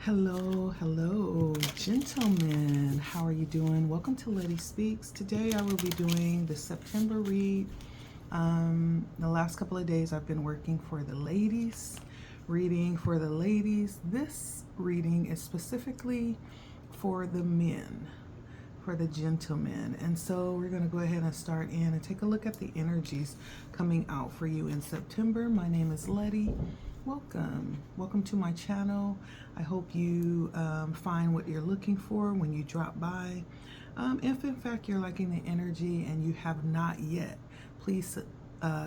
Hello, gentlemen. How are you doing? Welcome to LettiSpeaks. Today I will be doing the September read. The last couple of days I've been working for the ladies, reading for the ladies. This reading is specifically for the men, for the gentlemen. And so we're going to go ahead and start in and take a look at the energies coming out for you in September. My name is Letty. Welcome to my channel. I hope you find what you're looking for when you drop by. If in fact you're liking the energy and you have not yet, please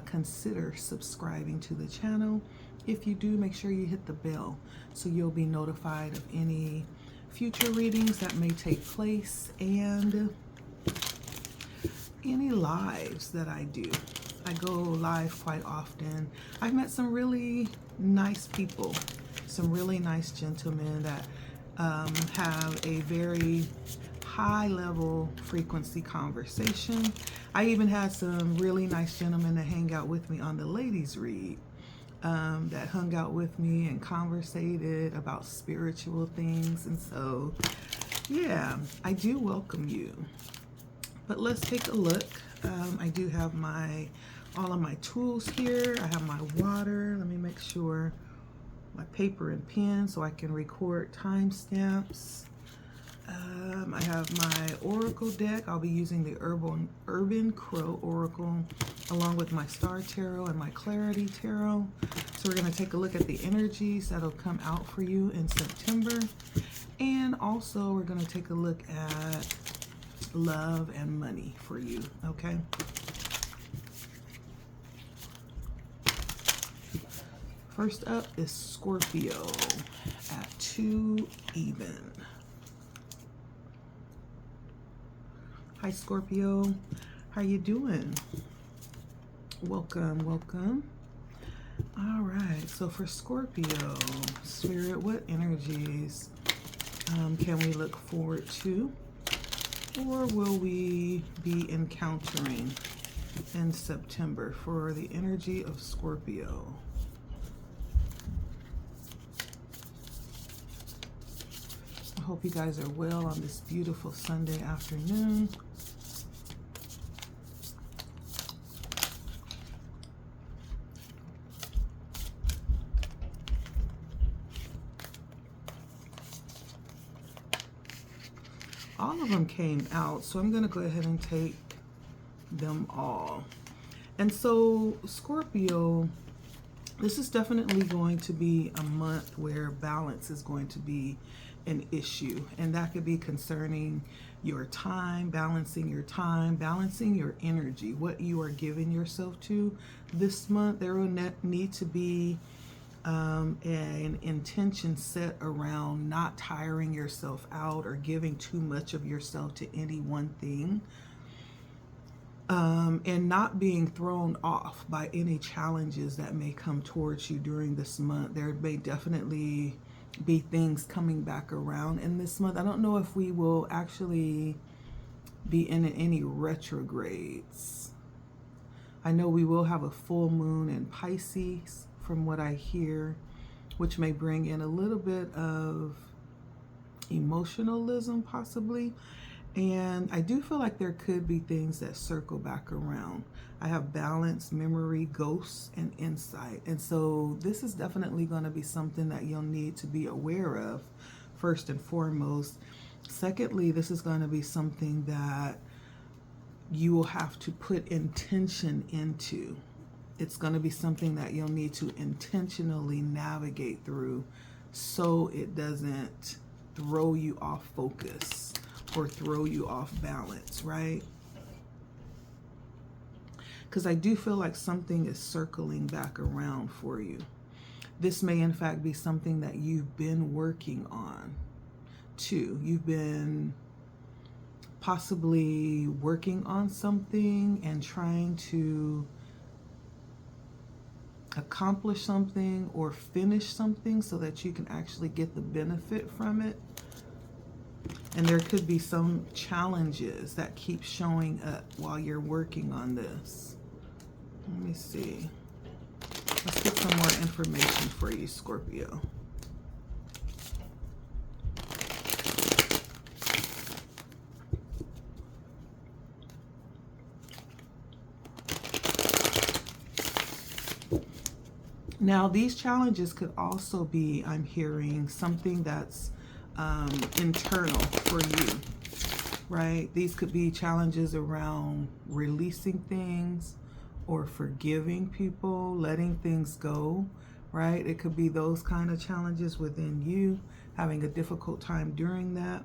consider subscribing to the channel. If you do, make sure you hit the bell so you'll be notified of any future readings that may take place and any lives that I do. I go live quite often. I've met some really nice people, some really nice gentlemen that have a very high level frequency conversation. I even had some really nice gentlemen that hang out with me on the ladies read, that hung out with me and conversated about spiritual things. And so, yeah, I do welcome you. But let's take a look. I do have all of my tools here. I have my water. Let me make sure my paper and pen so I can record timestamps. I have my Oracle deck. I'll be using the Urban Crow Oracle along with my Star Tarot and my Clarity Tarot. So we're going to take a look at the energies that'll come out for you in September. And also we're going to take a look at love and money for you, okay? First up is Scorpio at 2 even. Hi Scorpio, how you doing? Welcome. All right, so for Scorpio, Spirit, what energies can we look forward to? Or will we be encountering in September for the energy of Scorpio? I hope you guys are well on this beautiful Sunday afternoon. All of them came out, so I'm going to go ahead and take them all. And so Scorpio, this is definitely going to be a month where balance is going to be an issue, and that could be concerning your time, balancing your energy, what you are giving yourself to this month. There will need to be an intention set around not tiring yourself out or giving too much of yourself to any one thing, and not being thrown off by any challenges that may come towards you during this month. There may definitely be things coming back around in this month. I don't know if we will actually be in any retrogrades. I know we will have a full moon in Pisces from what I hear, which may bring in a little bit of emotionalism possibly. And I do feel like there could be things that circle back around. I have balance, memory, ghosts, and insight. And so this is definitely going to be something that you'll need to be aware of, first and foremost. Secondly, this is going to be something that you will have to put intention into. It's going to be something that you'll need to intentionally navigate through so it doesn't throw you off focus or throw you off balance, right? Because I do feel like something is circling back around for you. This may in fact be something that you've been working on too. You've been possibly working on something and trying to accomplish something or finish something so that you can actually get the benefit from it. And there could be some challenges that keep showing up while you're working on this. Let me see. Let's get some more information for you, Scorpio. Now, these challenges could also be, I'm hearing, something that's internal for you, right? These could be challenges around releasing things or forgiving people, letting things go, right? It could be those kind of challenges within you, having a difficult time during that.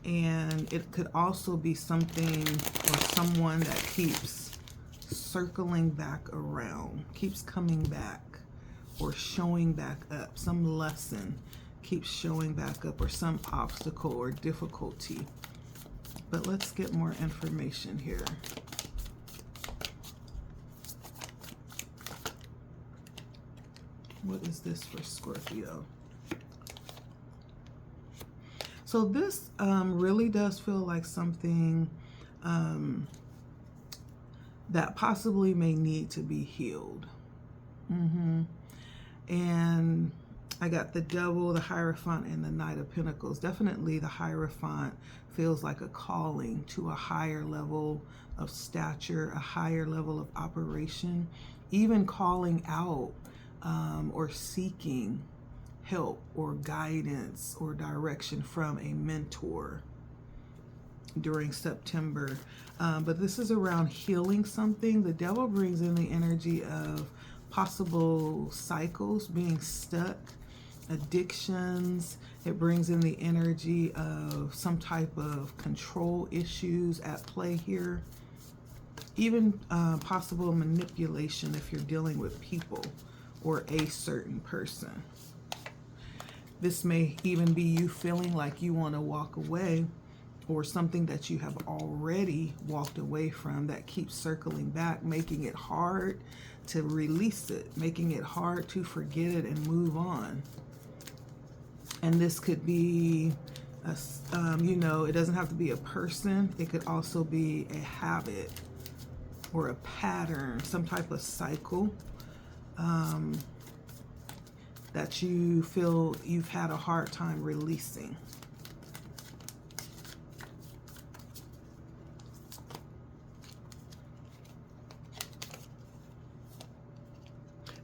And it could also be something or someone that keeps circling back around, keeps coming back or showing back up. Some lesson keeps showing back up, or some obstacle or difficulty. But let's get more information here. What is this for Scorpio? So this really does feel like something that possibly may need to be healed. And I got the Devil, the Hierophant, and the Knight of Pentacles. Definitely the Hierophant feels like a calling to a higher level of stature, a higher level of operation, even calling out or seeking help or guidance or direction from a mentor during September. But this is around healing something. The Devil brings in the energy of possible cycles, being stuck, addictions. It brings in the energy of some type of control issues at play here. Even possible manipulation if you're dealing with people or a certain person. This may even be you feeling like you want to walk away, or something that you have already walked away from that keeps circling back, making it hard to release it, making it hard to forget it and move on. And this could be, you know, it doesn't have to be a person. It could also be a habit or a pattern, some type of cycle that you feel you've had a hard time releasing.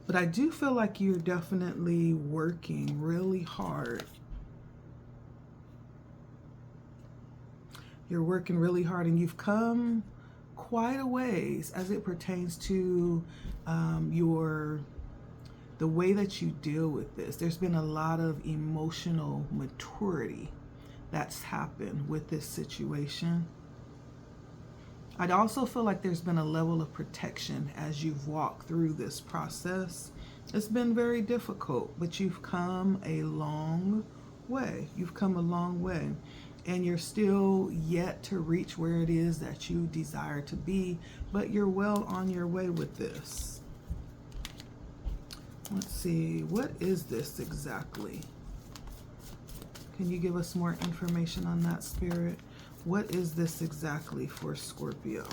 But I do feel like you're definitely working really hard. You're working really hard, and you've come quite a ways as it pertains to the way that you deal with this. There's been a lot of emotional maturity that's happened with this situation. I'd also feel like there's been a level of protection as you've walked through this process. It's been very difficult, but you've come a long way. You've come a long way, and you're still yet to reach where it is that you desire to be, but you're well on your way with this. Let's see, what is this exactly? Can you give us more information on that, Spirit? What is this exactly for Scorpio?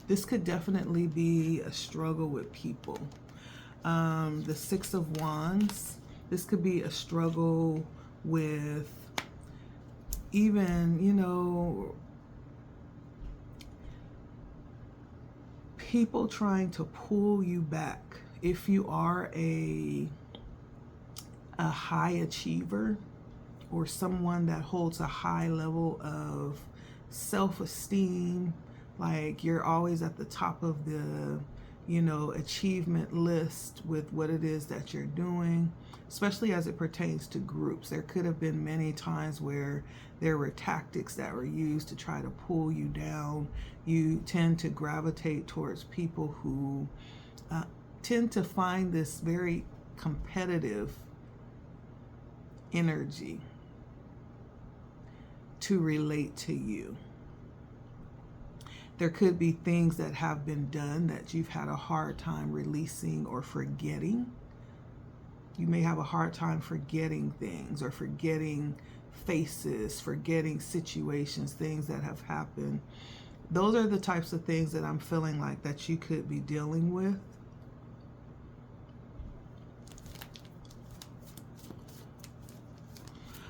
This could definitely be a struggle with people. The Six of Wands, this could be a struggle with even, you know, people trying to pull you back. If you are a high achiever, or someone that holds a high level of self-esteem, like you're always at the top of the, you know, achievement list with what it is that you're doing, especially as it pertains to groups. There could have been many times where there were tactics that were used to try to pull you down. You tend to gravitate towards people who tend to find this very competitive energy to relate to you. There could be things that have been done that you've had a hard time releasing or forgetting. You may have a hard time forgetting things, or forgetting faces, forgetting situations, things that have happened. Those are the types of things that I'm feeling like that you could be dealing with.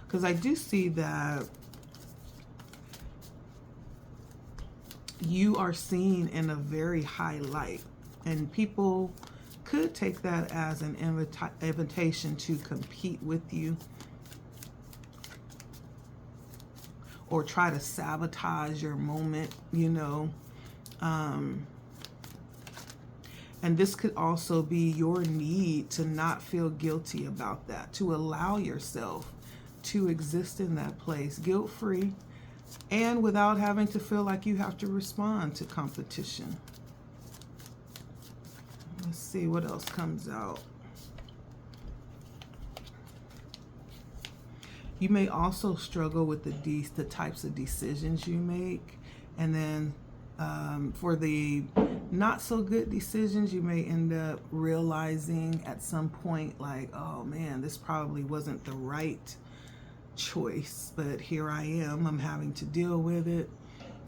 Because I do see that you are seen in a very high light. And people could take that as an invitation to compete with you or try to sabotage your moment, you know. And this could also be your need to not feel guilty about that, to allow yourself to exist in that place guilt-free and without having to feel like you have to respond to competition. Let's see what else comes out. You may also struggle with the types of decisions you make. And then for the not so good decisions, you may end up realizing at some point like, oh man, this probably wasn't the right choice, but here I am, I'm having to deal with it,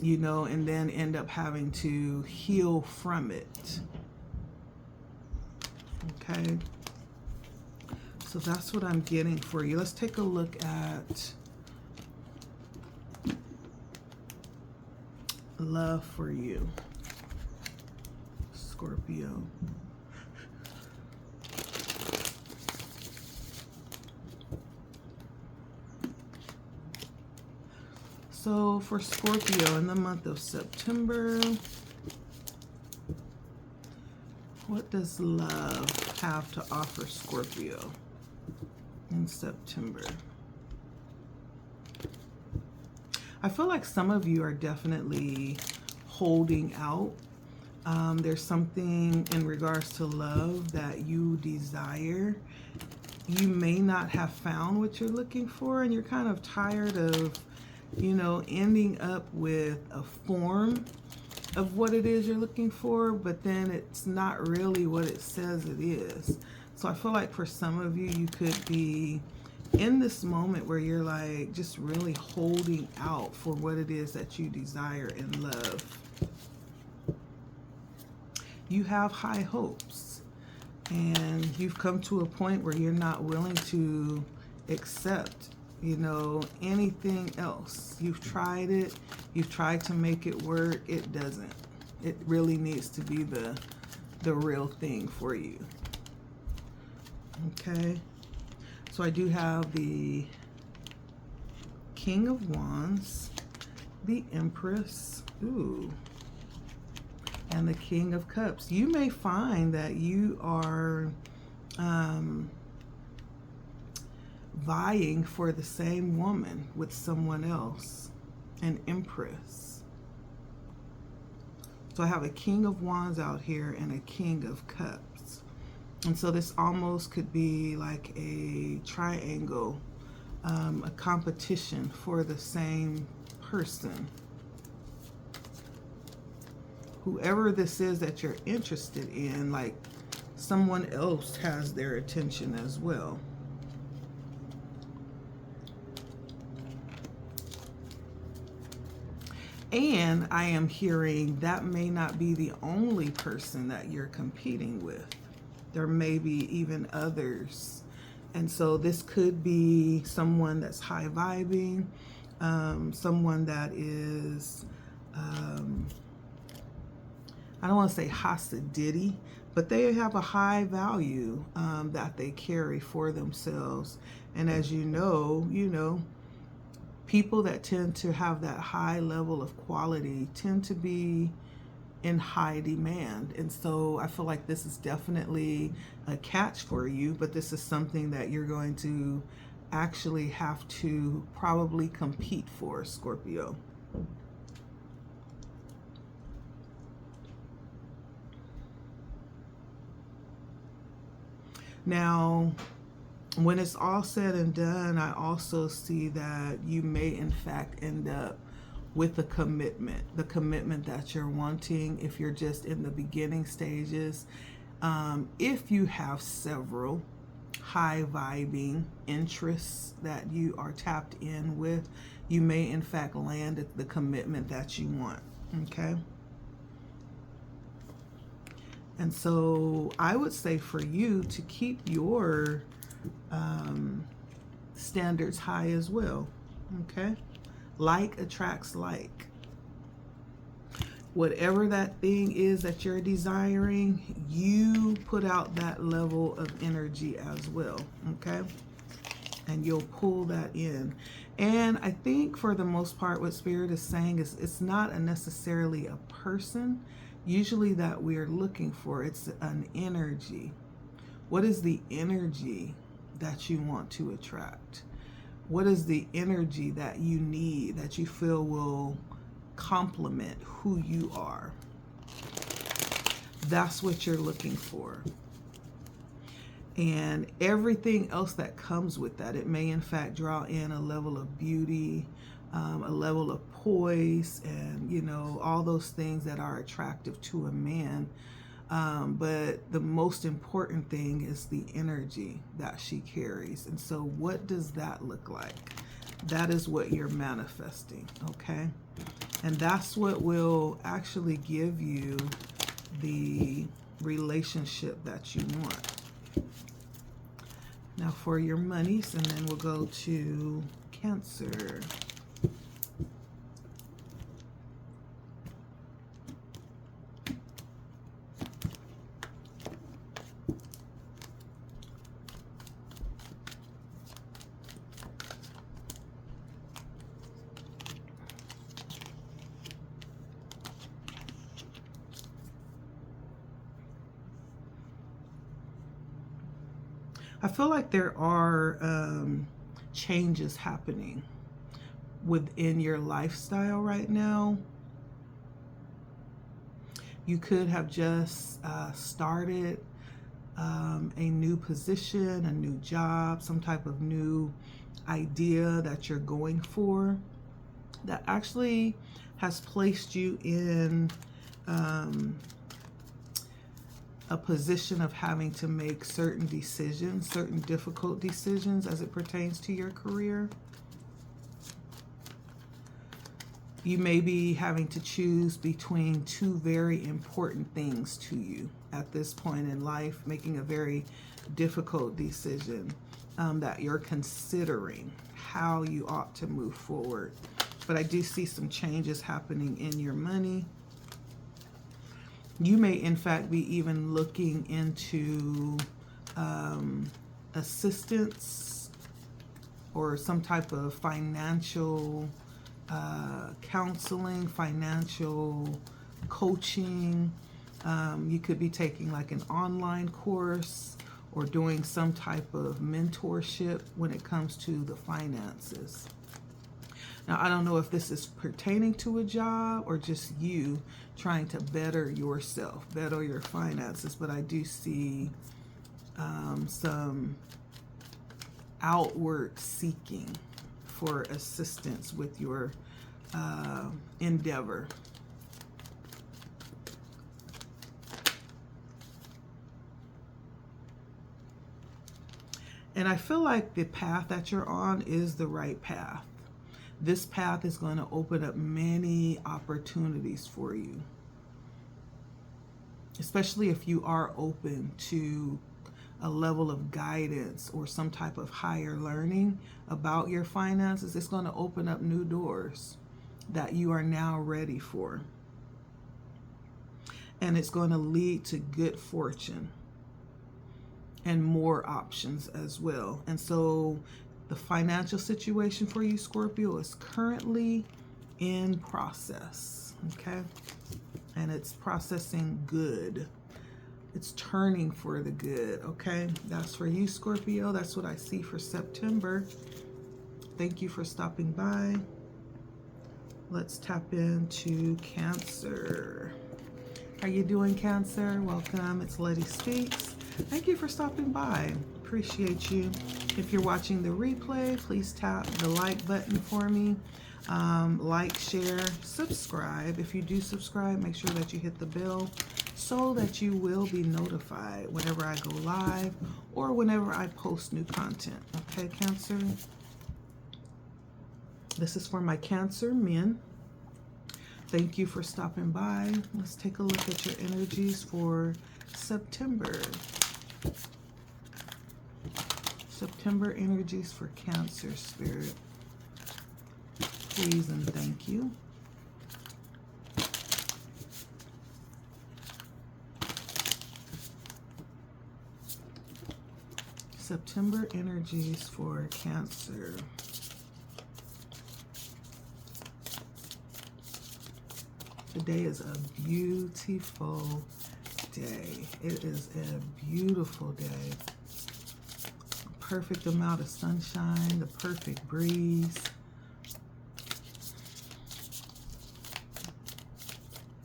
you know, and then end up having to heal from it. Okay, so that's what I'm getting for you. Let's take a look at love for you, Scorpio. So for Scorpio in the month of September, what does love have to offer Scorpio in September? I feel like some of you are definitely holding out. There's something in regards to love that you desire. You may not have found what you're looking for, and you're kind of tired of, you know, ending up with a form of what it is you're looking for, but then it's not really what it says it is. So I feel like for some of you, you could be in this moment where you're like just really holding out for what it is that you desire in love. You have high hopes, and you've come to a point where you're not willing to accept, you know, anything else. You've tried it, you've tried to make it work, it doesn't. It really needs to be the real thing for you. Okay, so I do have the King of Wands, the Empress, ooh, and the King of Cups. You may find that you are vying for the same woman with someone else, an Empress. So I have a King of Wands out here and a King of Cups. And so this almost could be like a triangle, a competition for the same person. Whoever this is that you're interested in, like someone else has their attention as well. And I am hearing that may not be the only person that you're competing with. There may be even others. And so this could be someone that's high vibing, someone that is, I don't want to say Hasidity, but they have a high value that they carry for themselves. And as you know, people that tend to have that high level of quality tend to be in high demand. And so I feel like this is definitely a catch for you, but this is something that you're going to actually have to probably compete for, Scorpio. Now, when it's all said and done, I also see that you may in fact end up with the commitment that you're wanting if you're just in the beginning stages. If you have several high vibing interests that you are tapped in with, you may in fact land at the commitment that you want, okay? And so I would say for you to keep your standards high as well, okay? Like attracts like. whatever that thing is that you're desiring, you put out that level of energy as well, okay? And you'll pull that in. And I think for the most part, what Spirit is saying is it's not necessarily a person usually that we're looking for. It's an energy. What is the energy that you want to attract? What is the energy that you need, that you feel will complement who you are? That's what you're looking for. And everything else that comes with that, it may in fact draw in a level of beauty, a level of poise, and you know, all those things that are attractive to a man. But the most important thing is the energy that she carries. And so what does that look like? That is what you're manifesting, okay? And that's what will actually give you the relationship that you want. Now for your monies, and then we'll go to Cancer. I feel like there are changes happening within your lifestyle right now. You could have just started a new position, a new job, some type of new idea that you're going for that actually has placed you in a position of having to make certain decisions, certain difficult decisions as it pertains to your career. You may be having to choose between two very important things to you at this point in life, making a very difficult decision that you're considering how you ought to move forward. But I do see some changes happening in your money. You may, in fact, be even looking into assistance or some type of financial counseling, financial coaching. You could be taking like an online course or doing some type of mentorship when it comes to the finances. Now, I don't know if this is pertaining to a job or just you trying to better yourself, better your finances, but I do see some outward seeking for assistance with your endeavor. And I feel like the path that you're on is the right path. This path is going to open up many opportunities for you, especially if you are open to a level of guidance or some type of higher learning about your finances. It's going to open up new doors that you are now ready for. And it's going to lead to good fortune and more options as well. And so the financial situation for you, Scorpio, is currently in process, okay? And it's processing good. It's turning for the good, okay? That's for you, Scorpio. That's what I see for September. Thank you for stopping by. Let's tap into Cancer. How you doing, Cancer? Welcome. It's LettiSpeaks. Thank you for stopping by. Appreciate you. If you're watching the replay, please tap the like button for me. Like, share, subscribe. If you do subscribe, make sure that you hit the bell so that you will be notified whenever I go live or whenever I post new content. Okay, Cancer? This is for my Cancer men. Thank you for stopping by. Let's take a look at your energies for September. September energies for Cancer, Spirit. Please and thank you. September energies for Cancer. Today is a beautiful day. It is a beautiful day. Perfect amount of sunshine, the perfect breeze.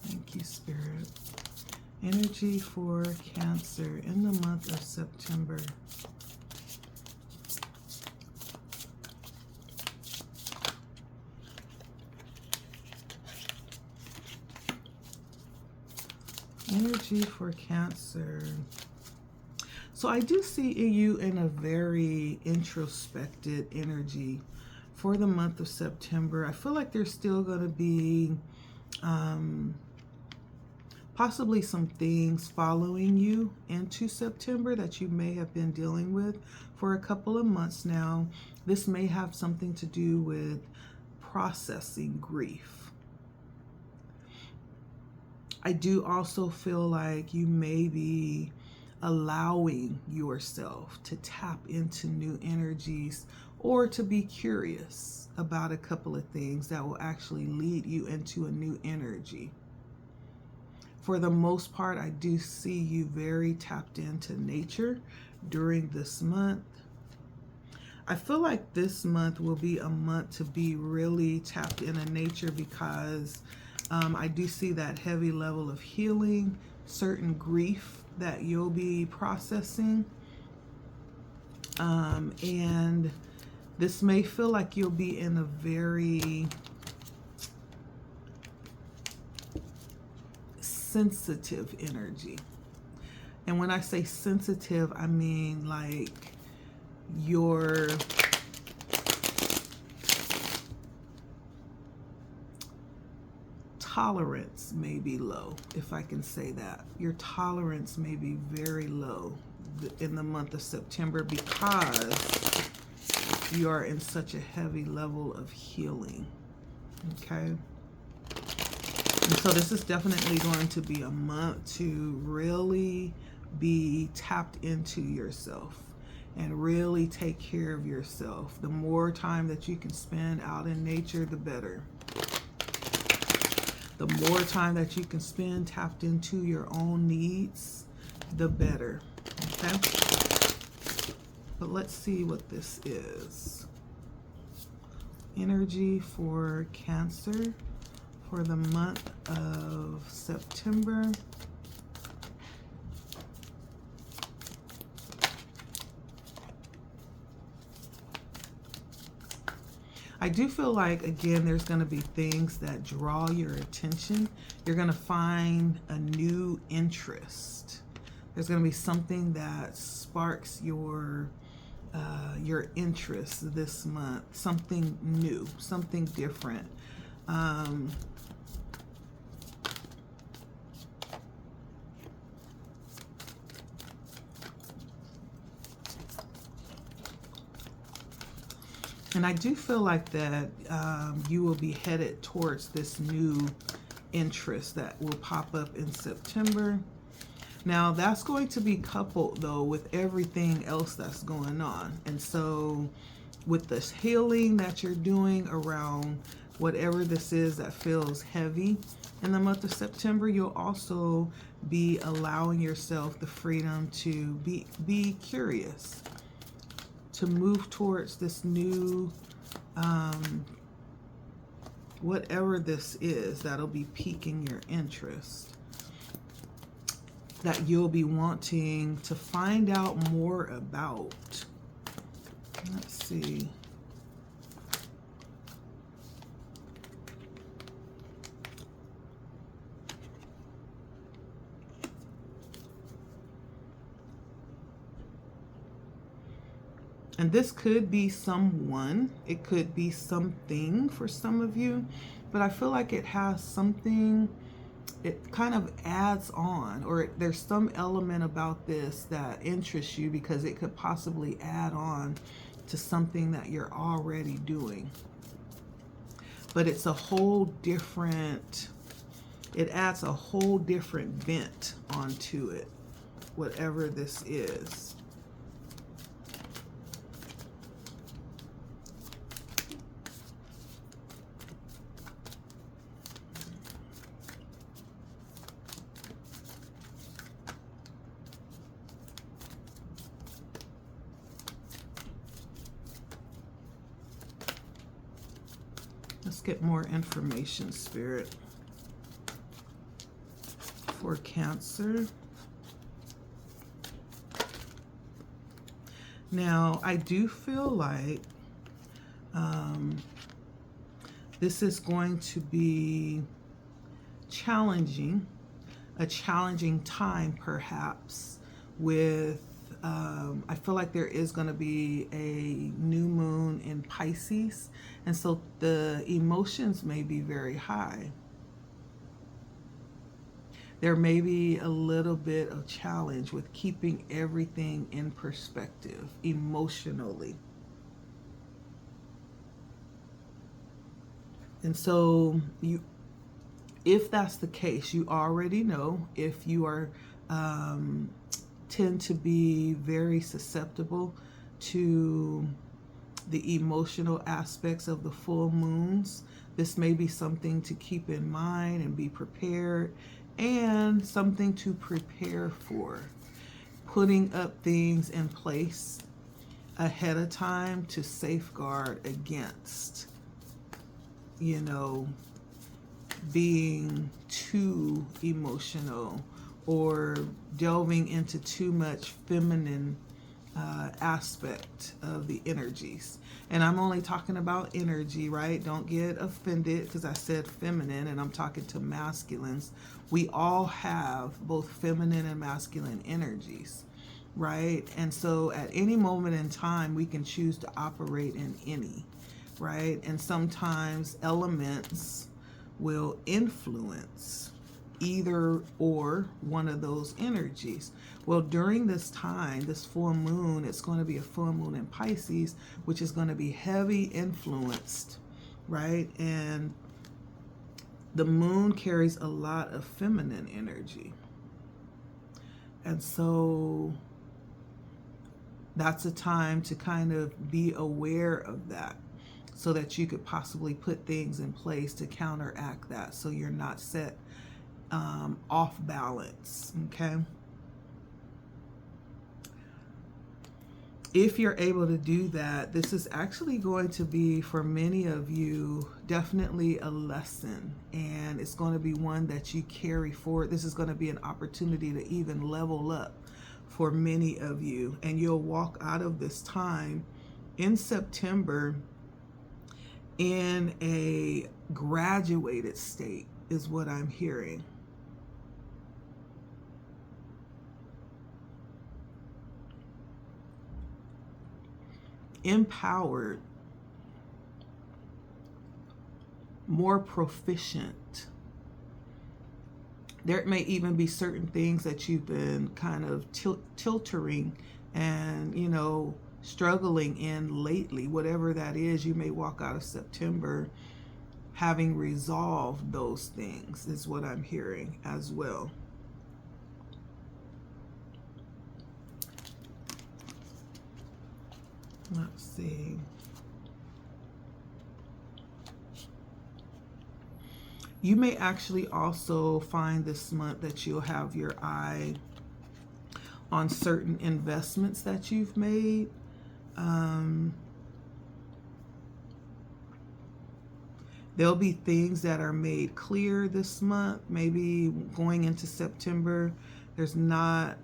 Thank you, Spirit. Energy for Cancer in the month of September. Energy for Cancer. So I do see you in a very introspective energy for the month of September. I feel like there's still going to be possibly some things following you into September that you may have been dealing with for a couple of months now. This may have something to do with processing grief. I do also feel like you may be allowing yourself to tap into new energies or to be curious about a couple of things that will actually lead you into a new energy. For the most part, I do see you very tapped into nature during this month. I feel like this month will be a month to be really tapped into nature because I do see that heavy level of healing, certain grief that you'll be processing. And this may feel like you'll be in a very sensitive energy. And when I say sensitive, I mean like your tolerance may be low, if I can say that. Your tolerance may be very low in the month of September because you are in such a heavy level of healing. Okay? And so this is definitely going to be a month to really be tapped into yourself and really take care of yourself. The more time that you can spend out in nature, the better. The more time that you can spend tapped into your own needs, the better. Okay? But let's see what this is. Energy for Cancer for the month of September. I do feel like, again, there's going to be things that draw your attention. You're going to find a new interest. There's going to be something that sparks your interest this month. Something new, something different. And I do feel like that you will be headed towards this new interest that will pop up in September. Now, that's going to be coupled, though, with everything else that's going on. And so with this healing that you're doing around whatever this is that feels heavy in the month of September, you'll also be allowing yourself the freedom to be curious, to move towards this new, whatever this is that'll be piquing your interest, that you'll be wanting to find out more about. Let's see. And this could be someone, it could be something for some of you, but I feel like it has something, it kind of adds on, or there's some element about this that interests you because it could possibly add on to something that you're already doing. But it's a whole different, it adds a whole different vent onto it, whatever this is. get more information, Spirit, for Cancer. Now, I do feel like this is going to be challenging, a challenging time perhaps with, I feel like there is going to be a new moon in Pisces, and so the emotions may be very high. There may be a little bit of challenge with keeping everything in perspective emotionally. And so if that's the case, you already know, if you are tend to be very susceptible to the emotional aspects of the full moons, this may be something to keep in mind and be prepared, and something to prepare for. Putting up things in place ahead of time to safeguard against, you know, being too emotional or delving into too much feminine aspect of the energies. And I'm only talking about energy, right? Don't get offended because I said feminine and I'm talking to masculines. We all have both feminine and masculine energies, right? And so at any moment in time, we can choose to operate in any, right? And sometimes elements will influence either or one of those energies. Well, during this time, this full moon, it's going to be a full moon in Pisces, which is going to be heavy influenced, right? And the moon carries a lot of feminine energy. And so that's a time to kind of be aware of that, so that you could possibly put things in place to counteract that, so you're not set off balance, okay? If you're able to do that, this is actually going to be, for many of you, definitely a lesson, and it's going to be one that you carry forward. This is going to be an opportunity to even level up for many of you, and you'll walk out of this time in September in a graduated state, is what I'm hearing. Empowered, more proficient. There may even be certain things that you've been kind of tiltering and, you know, struggling in lately. Whatever that is, you may walk out of September having resolved those things, is what I'm hearing as well. Let's see. You may actually also find this month that you'll have your eye on certain investments that you've made. There'll be things that are made clear this month. Maybe going into September, there's not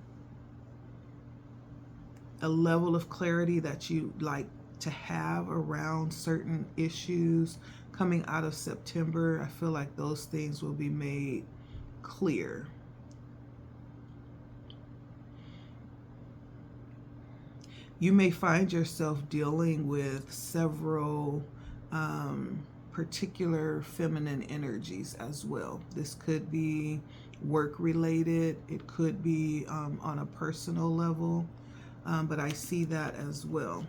a level of clarity that you like to have around certain issues. Coming out of September, I feel like those things will be made clear. You may find yourself dealing with several particular feminine energies as well. This could be work related. It could be on a personal level. But I see that as well.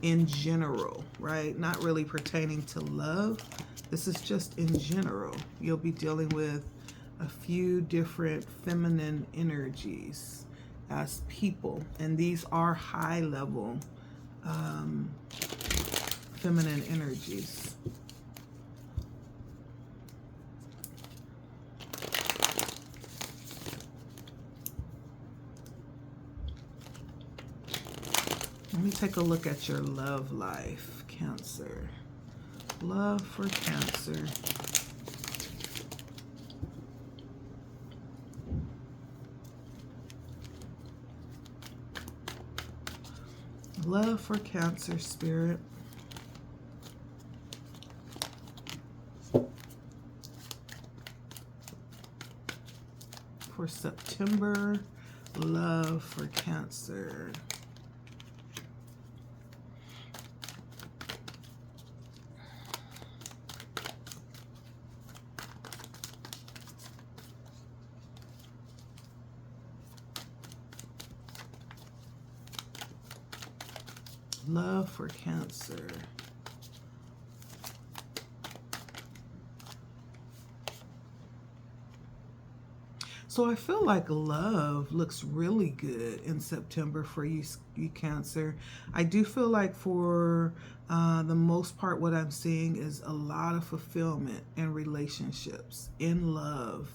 In general, right? Not really pertaining to love. This is just in general. You'll be dealing with a few different feminine energies as people. And these are high level feminine energies. Let me take a look at your love life, Cancer. Love for Cancer. Love for Cancer, Spirit. For September, love for Cancer. Love for Cancer. So I feel like love looks really good in September for you Cancer. I do feel like for the most part, what I'm seeing is a lot of fulfillment in relationships, in love,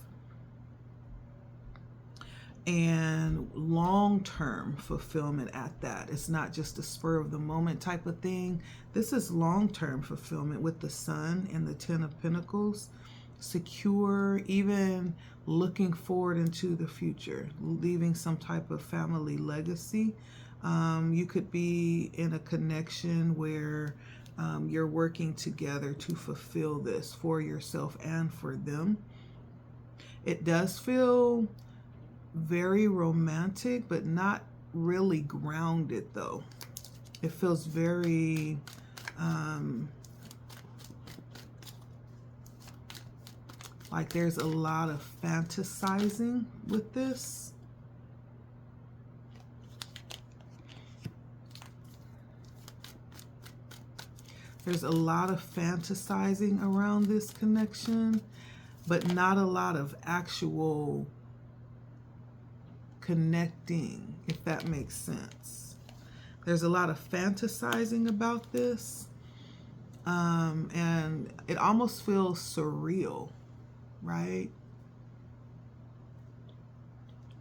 and long-term fulfillment at that. It's not just a spur of the moment type of thing. This is long-term fulfillment with the Sun and the Ten of Pentacles. Secure, even looking forward into the future, leaving some type of family legacy. You could be in a connection where you're working together to fulfill this for yourself and for them. It does feel very romantic, but not really grounded though. It feels very like there's a lot of fantasizing with this. There's a lot of fantasizing around this connection, but not a lot of actual connecting, if that makes sense. There's a lot of fantasizing about this, and it almost feels surreal, right?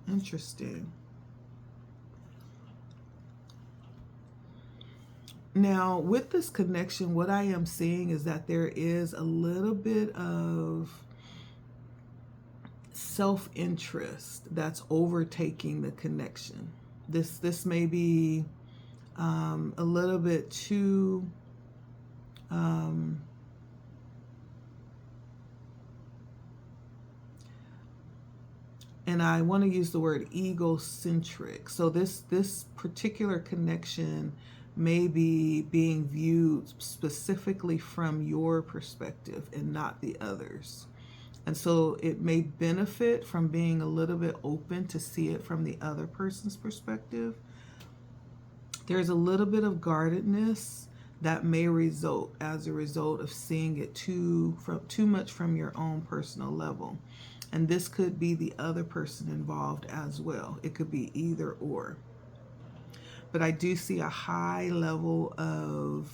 Interesting. Now, with this connection, what I am seeing is that there is a little bit of self-interest that's overtaking the connection. This may be a little bit too and I want to use the word egocentric. So this particular connection may be being viewed specifically from your perspective and not the others. And so it may benefit from being a little bit open to see it from the other person's perspective. There's a little bit of guardedness that may result as a result of seeing it too much from your own personal level. And this could be the other person involved as well. It could be either or. But I do see a high level of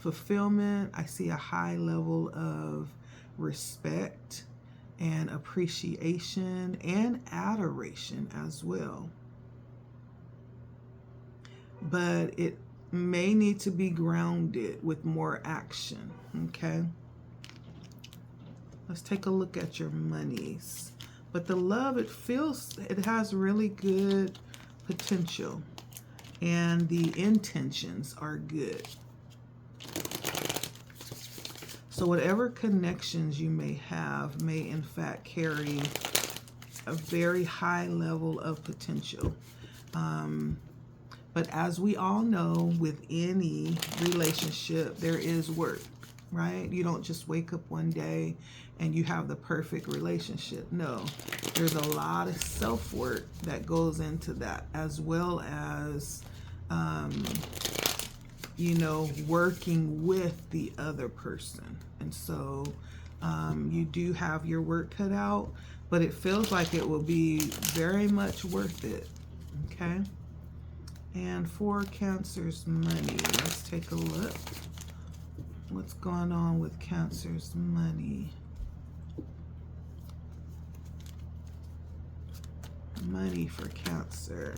fulfillment. I see a high level of respect and appreciation and adoration as well. But it may need to be grounded with more action, okay? Let's take a look at your monies. But the love, it has really good potential, and the intentions are good. So whatever connections you may have may in fact carry a very high level of potential. But as we all know, with any relationship, there is work, right? You don't just wake up one day and you have the perfect relationship. No, there's a lot of self-work that goes into that, as well as you know, working with the other person. And so you do have your work cut out, but it feels like it will be very much worth it, okay? And for Cancer's money, let's take a look. What's going on with Cancer's money? Money for Cancer.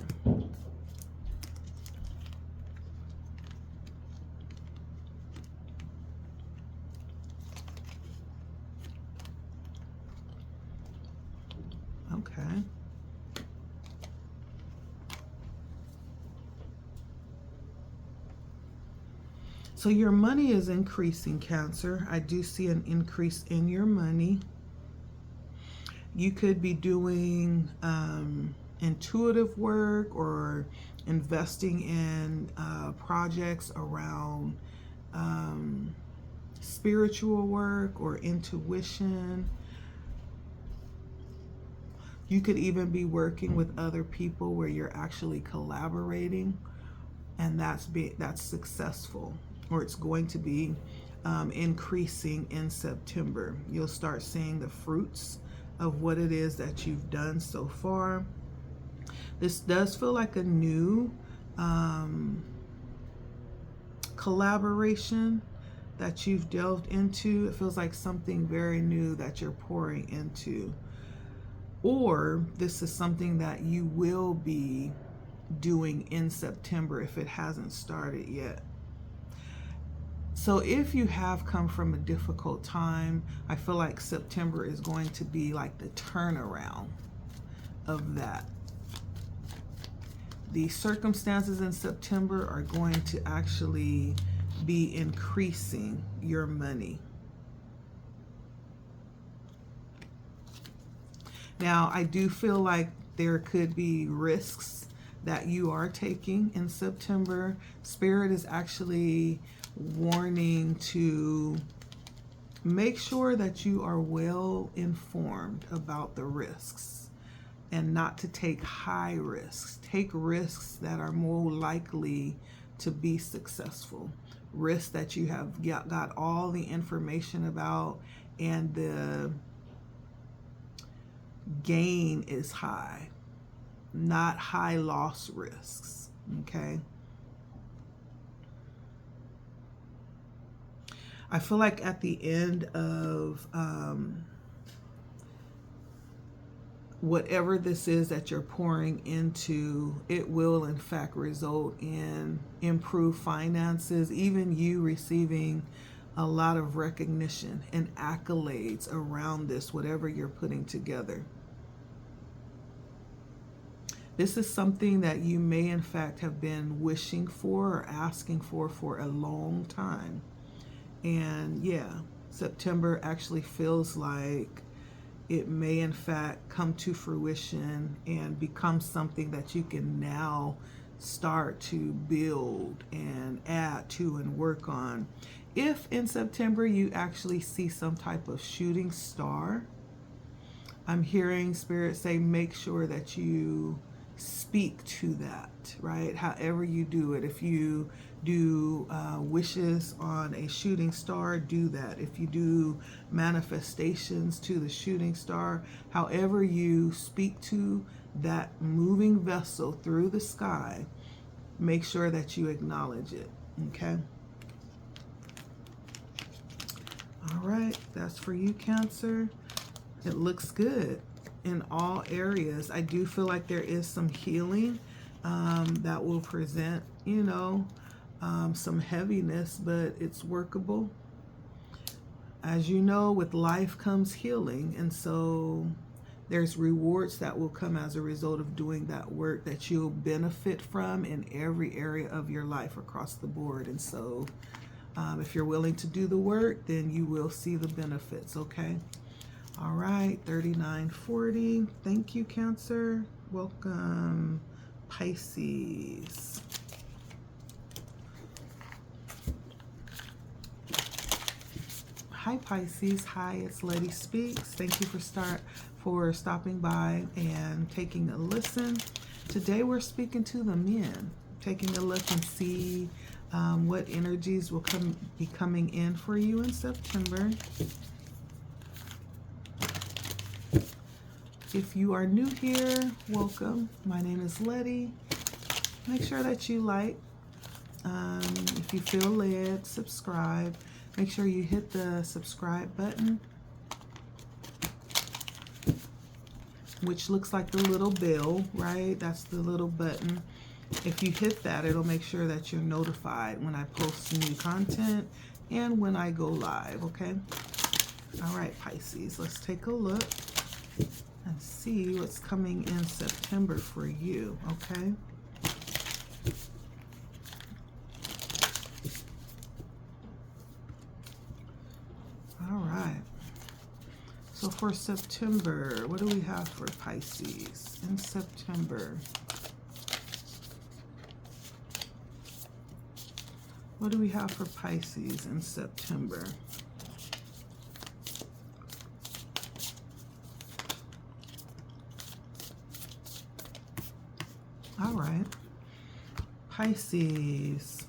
So your money is increasing, Cancer. I do see an increase in your money. You could be doing intuitive work or investing in projects around spiritual work or intuition. You could even be working with other people where you're actually collaborating, and that's successful, or it's going to be increasing in September. You'll start seeing the fruits of what it is that you've done so far. This does feel like a new collaboration that you've delved into. It feels like something very new that you're pouring into. Or this is something that you will be doing in September if it hasn't started yet. So if you have come from a difficult time, I feel like September is going to be like the turnaround of that. The circumstances in September are going to actually be increasing your money. Now, I do feel like there could be risks that you are taking in September. Spirit is actually warning to make sure that you are well informed about the risks and not to take high risks. Take risks that are more likely to be successful. Risks that you have got all the information about and the gain is high, not high loss risks. Okay. I feel like at the end of whatever this is that you're pouring into, it will in fact result in improved finances, even you receiving a lot of recognition and accolades around this, whatever you're putting together. This is something that you may in fact have been wishing for or asking for a long time. And yeah, September actually feels like it may in fact come to fruition and become something that you can now start to build and add to and work on. If in September you actually see some type of shooting star, I'm hearing Spirit say make sure that you speak to that, right? However you do it. If you do wishes on a shooting star, do that. If you do manifestations to the shooting star, however you speak to that moving vessel through the sky, make sure that you acknowledge it. Okay. All right, that's for you, Cancer. It looks good in all areas. I do feel like there is some healing that will present, you know, some heaviness, but it's workable. As you know, with life comes healing, and so there's rewards that will come as a result of doing that work that you'll benefit from in every area of your life across the board. And so if you're willing to do the work, then you will see the benefits. Okay. All right, 3940. Thank you, Cancer. Welcome, Pisces. Hi, Pisces. Hi, it's LettiSpeaks. Thank you for stopping by and taking a listen. Today we're speaking to the men, taking a look and see what energies will be coming in for you in September. If you are new here, welcome. My name is Letty. Make sure that you like. If you feel led, subscribe. Make sure you hit the subscribe button, which looks like the little bell, right? That's the little button. If you hit that, it'll make sure that you're notified when I post new content and when I go live, okay? All right, Pisces, let's take a look and see what's coming in September for you, okay? So for September, what do we have for Pisces in September? What do we have for Pisces in September? All right. Pisces.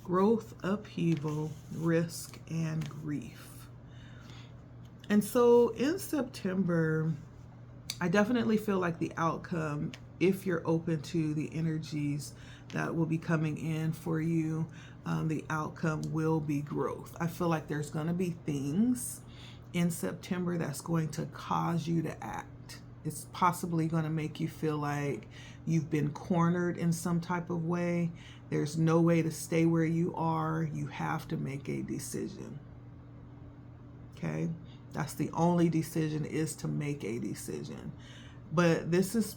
Growth, upheaval, risk, and grief. And so in September, I definitely feel like the outcome, if you're open to the energies that will be coming in for you, the outcome will be growth. I feel like there's going to be things in September that's going to cause you to act. It's possibly going to make you feel like you've been cornered in some type of way. There's no way to stay where you are. You have to make a decision. Okay? That's the only decision, is to make a decision. But this is,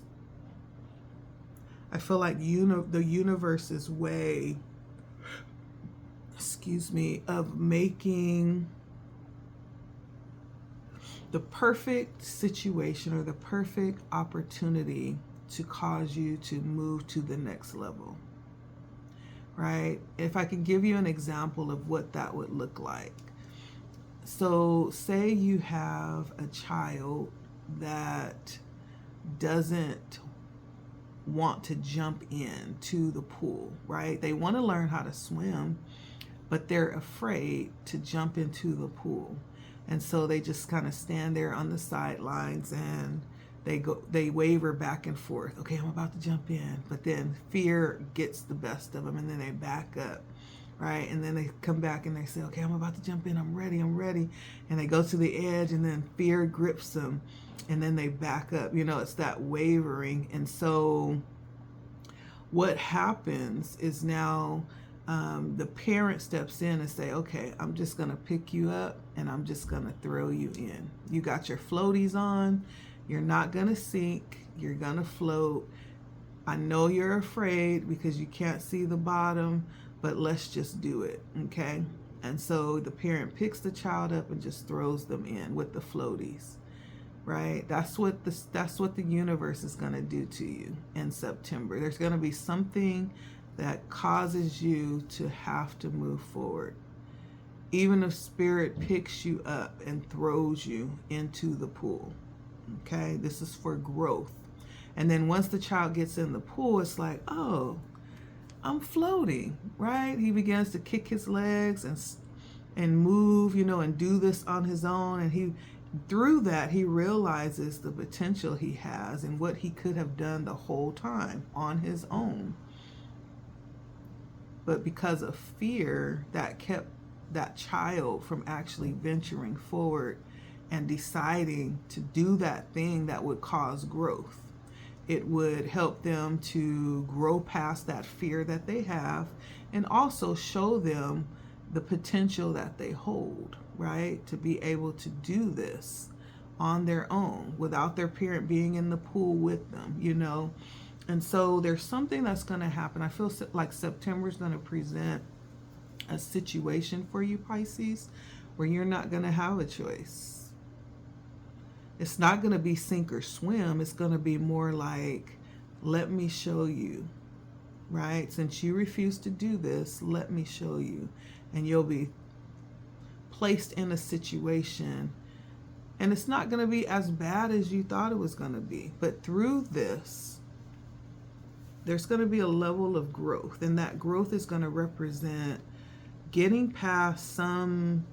I feel like the universe's way, of making the perfect situation or the perfect opportunity to cause you to move to the next level, right? If I can give you an example of what that would look like. So say you have a child that doesn't want to jump into the pool, right? They want to learn how to swim, but they're afraid to jump into the pool. And so they just kind of stand there on the sidelines and they waver back and forth. Okay, I'm about to jump in. But then fear gets the best of them and then they back up, right? And then they come back and they say, okay, I'm about to jump in. I'm ready. And they go to the edge and then fear grips them and then they back up. You know, it's that wavering. And so what happens is now the parent steps in and say, okay, I'm just going to pick you up and I'm just going to throw you in. You got your floaties on. You're not going to sink. You're going to float. I know you're afraid because you can't see the bottom, but let's just do it. Okay. And so the parent picks the child up and just throws them in with the floaties, right? That's what the universe is going to do to you in September. There's going to be something that causes you to have to move forward. Even if spirit picks you up and throws you into the pool. Okay, this is for growth. And then once the child gets in the pool, it's like, oh, I'm floating, right? He begins to kick his legs and move, you know, and do this on his own. And through that, he realizes the potential he has and what he could have done the whole time on his own. But because of fear, that kept that child from actually venturing forward and deciding to do that thing that would cause growth. It would help them to grow past that fear that they have and also show them the potential that they hold, right? To be able to do this on their own without their parent being in the pool with them, you know? And so there's something that's going to happen. I feel like September is going to present a situation for you, Pisces, where you're not going to have a choice. It's not going to be sink or swim. It's going to be more like, let me show you, right? Since you refuse to do this, let me show you. And you'll be placed in a situation, and it's not going to be as bad as you thought it was going to be. But through this, there's going to be a level of growth, and that growth is going to represent getting past some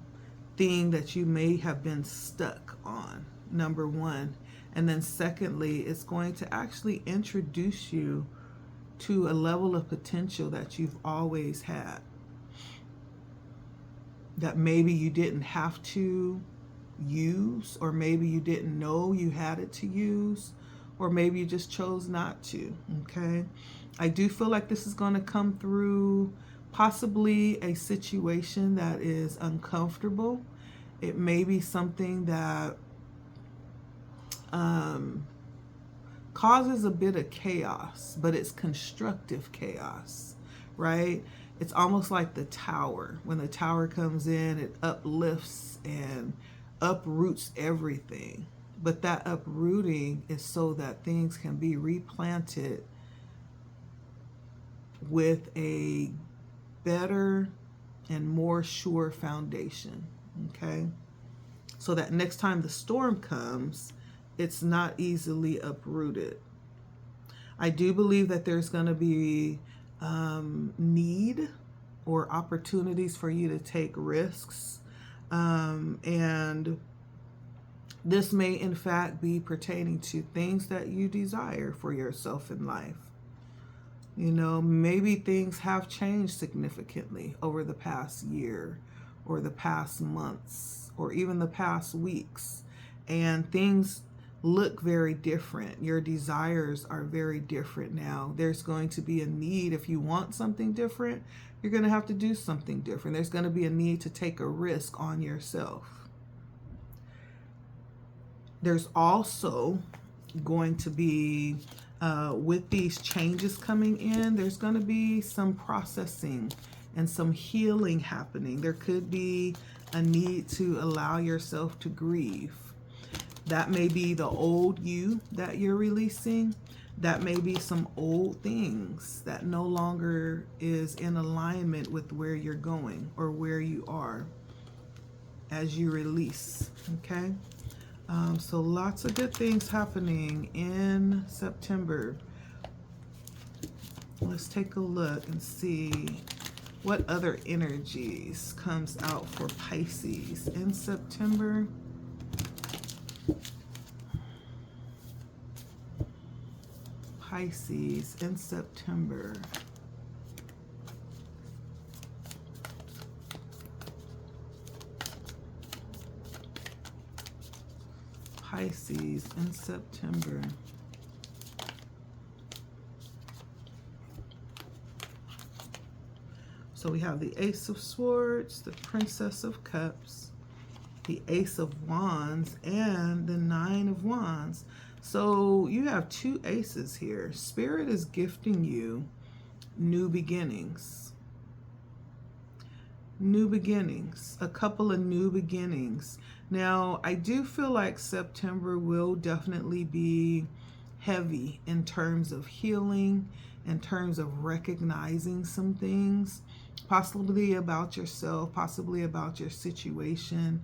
thing that you may have been stuck on, number one. And then secondly, it's going to actually introduce you to a level of potential that you've always had, that maybe you didn't have to use, or maybe you didn't know you had it to use, or maybe you just chose not to, okay? I do feel like this is going to come through possibly a situation that is uncomfortable. It may be something that causes a bit of chaos, but it's constructive chaos, right? It's almost like the tower. When the tower comes in, it uplifts and uproots everything. But that uprooting is so that things can be replanted with a better and more sure foundation, okay? So that next time the storm comes, it's not easily uprooted. I do believe that there's going to be need or opportunities for you to take risks. And this may in fact be pertaining to things that you desire for yourself in life. You know, maybe things have changed significantly over the past year or the past months or even the past weeks, and things look very different. Your desires are very different now. There's going to be a need. If you want something different, you're going to have to do something different. There's going to be a need to take a risk on yourself. There's also going to be, with these changes coming in, there's going to be some processing and some healing happening. There could be a need to allow yourself to grieve. That may be the old you that you're releasing. That may be some old things that no longer is in alignment with where you're going or where you are as you release, okay? So lots of good things happening in September. Let's take a look and see what other energies comes out for Pisces in September. Pisces in September. Pisces in September. So we have the Ace of Swords, the Princess of Cups, the Ace of Wands, and the Nine of Wands. So you have two aces here. Spirit is gifting you new beginnings. New beginnings, a couple of new beginnings. Now, I do feel like September will definitely be heavy in terms of healing, in terms of recognizing some things, possibly about yourself, possibly about your situation.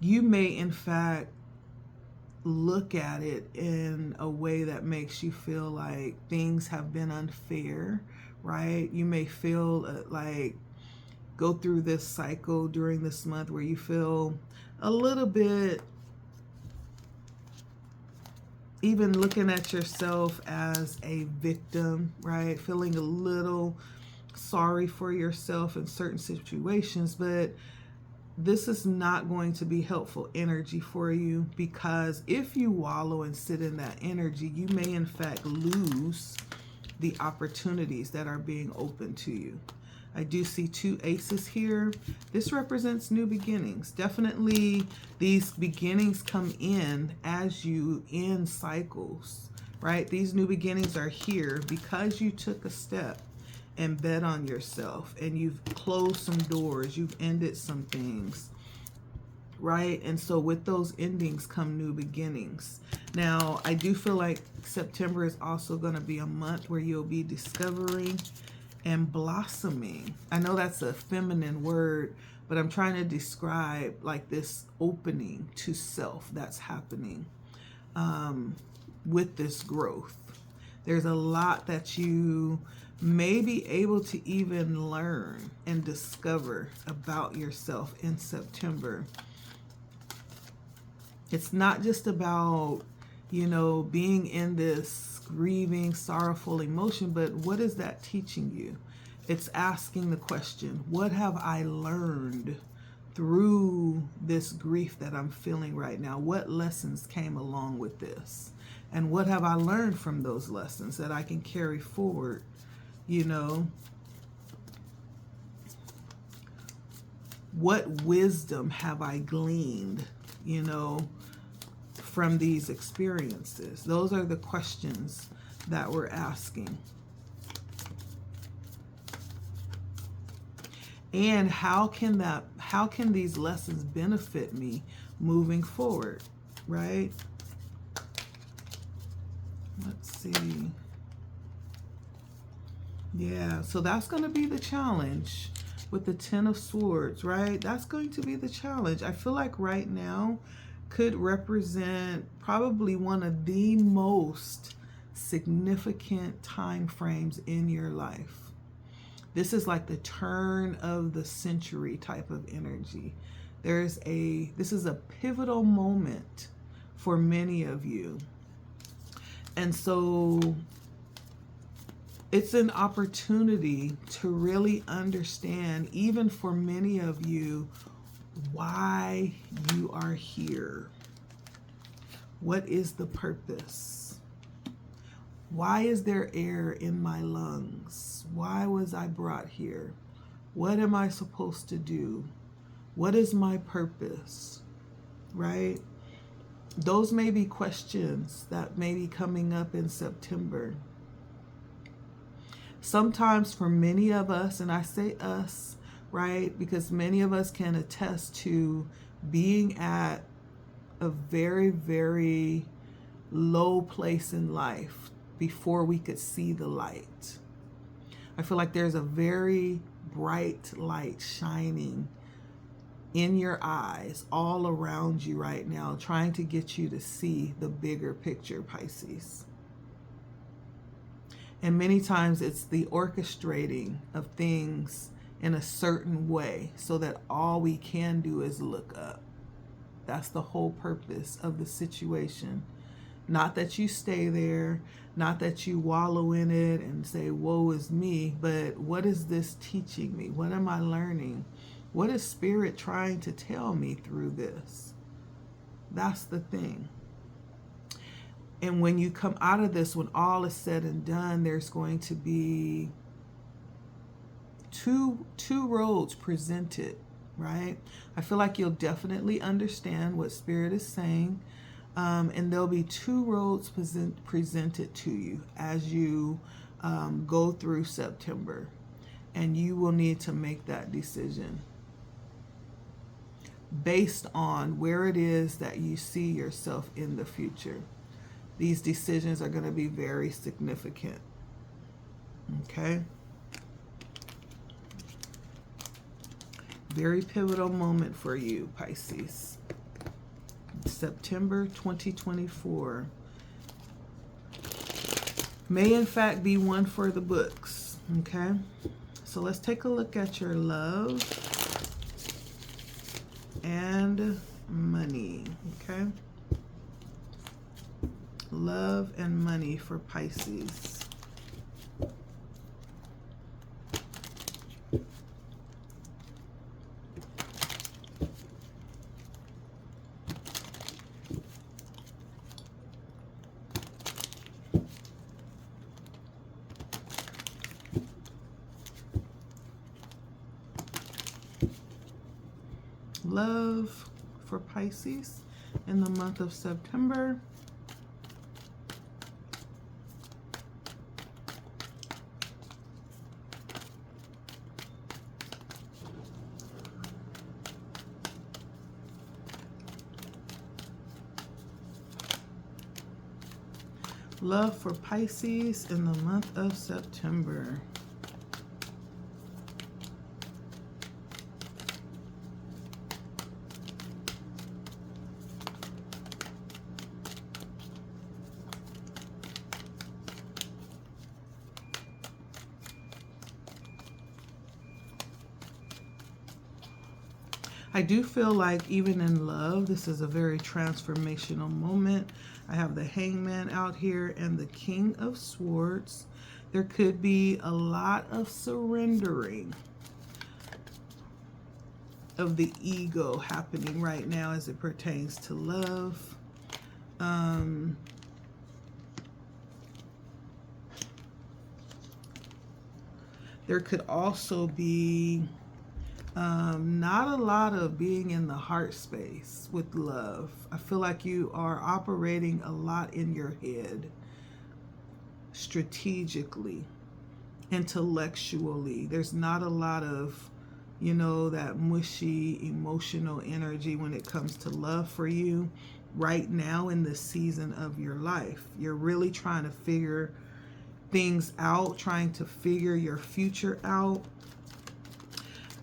You may, in fact, look at it in a way that makes you feel like things have been unfair, right? You may feel like go through this cycle during this month where you feel a little bit, even looking at yourself as a victim, right? Feeling a little sorry for yourself in certain situations, but this is not going to be helpful energy for you, because if you wallow and sit in that energy, you may in fact lose the opportunities that are being opened to you. I do see two aces here. This represents new beginnings. Definitely these beginnings come in as you end cycles, right? These new beginnings are here because you took a step and bet on yourself, and you've closed some doors, you've ended some things, right? And so with those endings come new beginnings. Now, I do feel like September is also going to be a month where you'll be discovering and blossoming. I know that's a feminine word, but I'm trying to describe like this opening to self that's happening with this growth. There's a lot that you may be able to even learn and discover about yourself in September. It's not just about, you know, being in this grieving, sorrowful emotion, but what is that teaching you? It's asking the question, what have I learned through this grief that I'm feeling right now? What lessons came along with this? And what have I learned from those lessons that I can carry forward? You know, what wisdom have I gleaned, you know, from these experiences? Those are the questions that we're asking. And how can these lessons benefit me moving forward, right? Let's see. Yeah, so that's going to be the challenge with the Ten of Swords, right? That's going to be the challenge. I feel like right now could represent probably one of the most significant time frames in your life. This is like the turn of the century type of energy. This is a pivotal moment for many of you. And so it's an opportunity to really understand, even for many of you, why you are here. What is the purpose? Why is there air in my lungs? Why was I brought here? What am I supposed to do? What is my purpose? Right? Those may be questions that may be coming up in September. Sometimes for many of us, and I say us, right, because many of us can attest to being at a very, very low place in life before we could see the light. I feel like there's a very bright light shining in your eyes all around you right now, trying to get you to see the bigger picture, Pisces. And many times it's the orchestrating of things in a certain way so that all we can do is look up. That's the whole purpose of the situation. Not that you stay there, not that you wallow in it and say, woe is me, but what is this teaching me? What am I learning? What is Spirit trying to tell me through this? That's the thing. And when you come out of this, when all is said and done, there's going to be two roads presented, right? I feel like you'll definitely understand what Spirit is saying. And there'll be two roads presented to you as you go through September. And you will need to make that decision based on where it is that you see yourself in the future. These decisions are going to be very significant. Okay? Very pivotal moment for you, Pisces. September 2024 may in fact be one for the books. Okay? So let's take a look at your love and money. Okay? Love and money for Pisces. Love for Pisces in the month of September. Love for Pisces in the month of September. I do feel like even in love, this is a very transformational moment. I have the Hangman out here and the King of Swords. There could be a lot of surrendering of the ego happening right now as it pertains to love. There could also be not a lot of being in the heart space with love. I feel like you are operating a lot in your head, strategically, intellectually. There's not a lot of you know, that mushy emotional energy when it comes to love for you right now in this season of your life. You're really trying to figure things out, trying to figure your future out,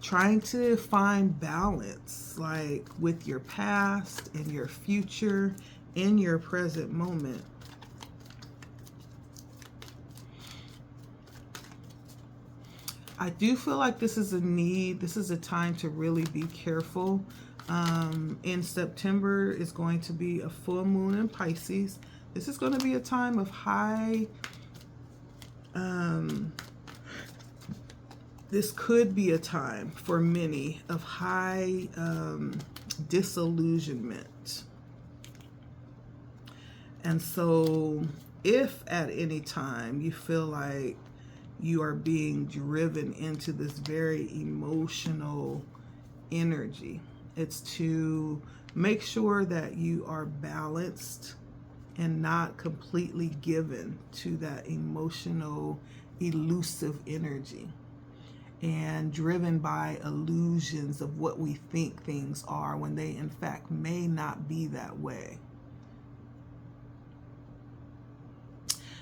trying to find balance, like with your past and your future in your present moment. I do feel like this is a need. This is a time to really be careful. In September is going to be a full moon in Pisces. This is going to be a time of high, this could be a time for many of high disillusionment. And so if at any time you feel like you are being driven into this very emotional energy, it's to make sure that you are balanced and not completely given to that emotional, elusive energy and driven by illusions of what we think things are when they in fact may not be that way.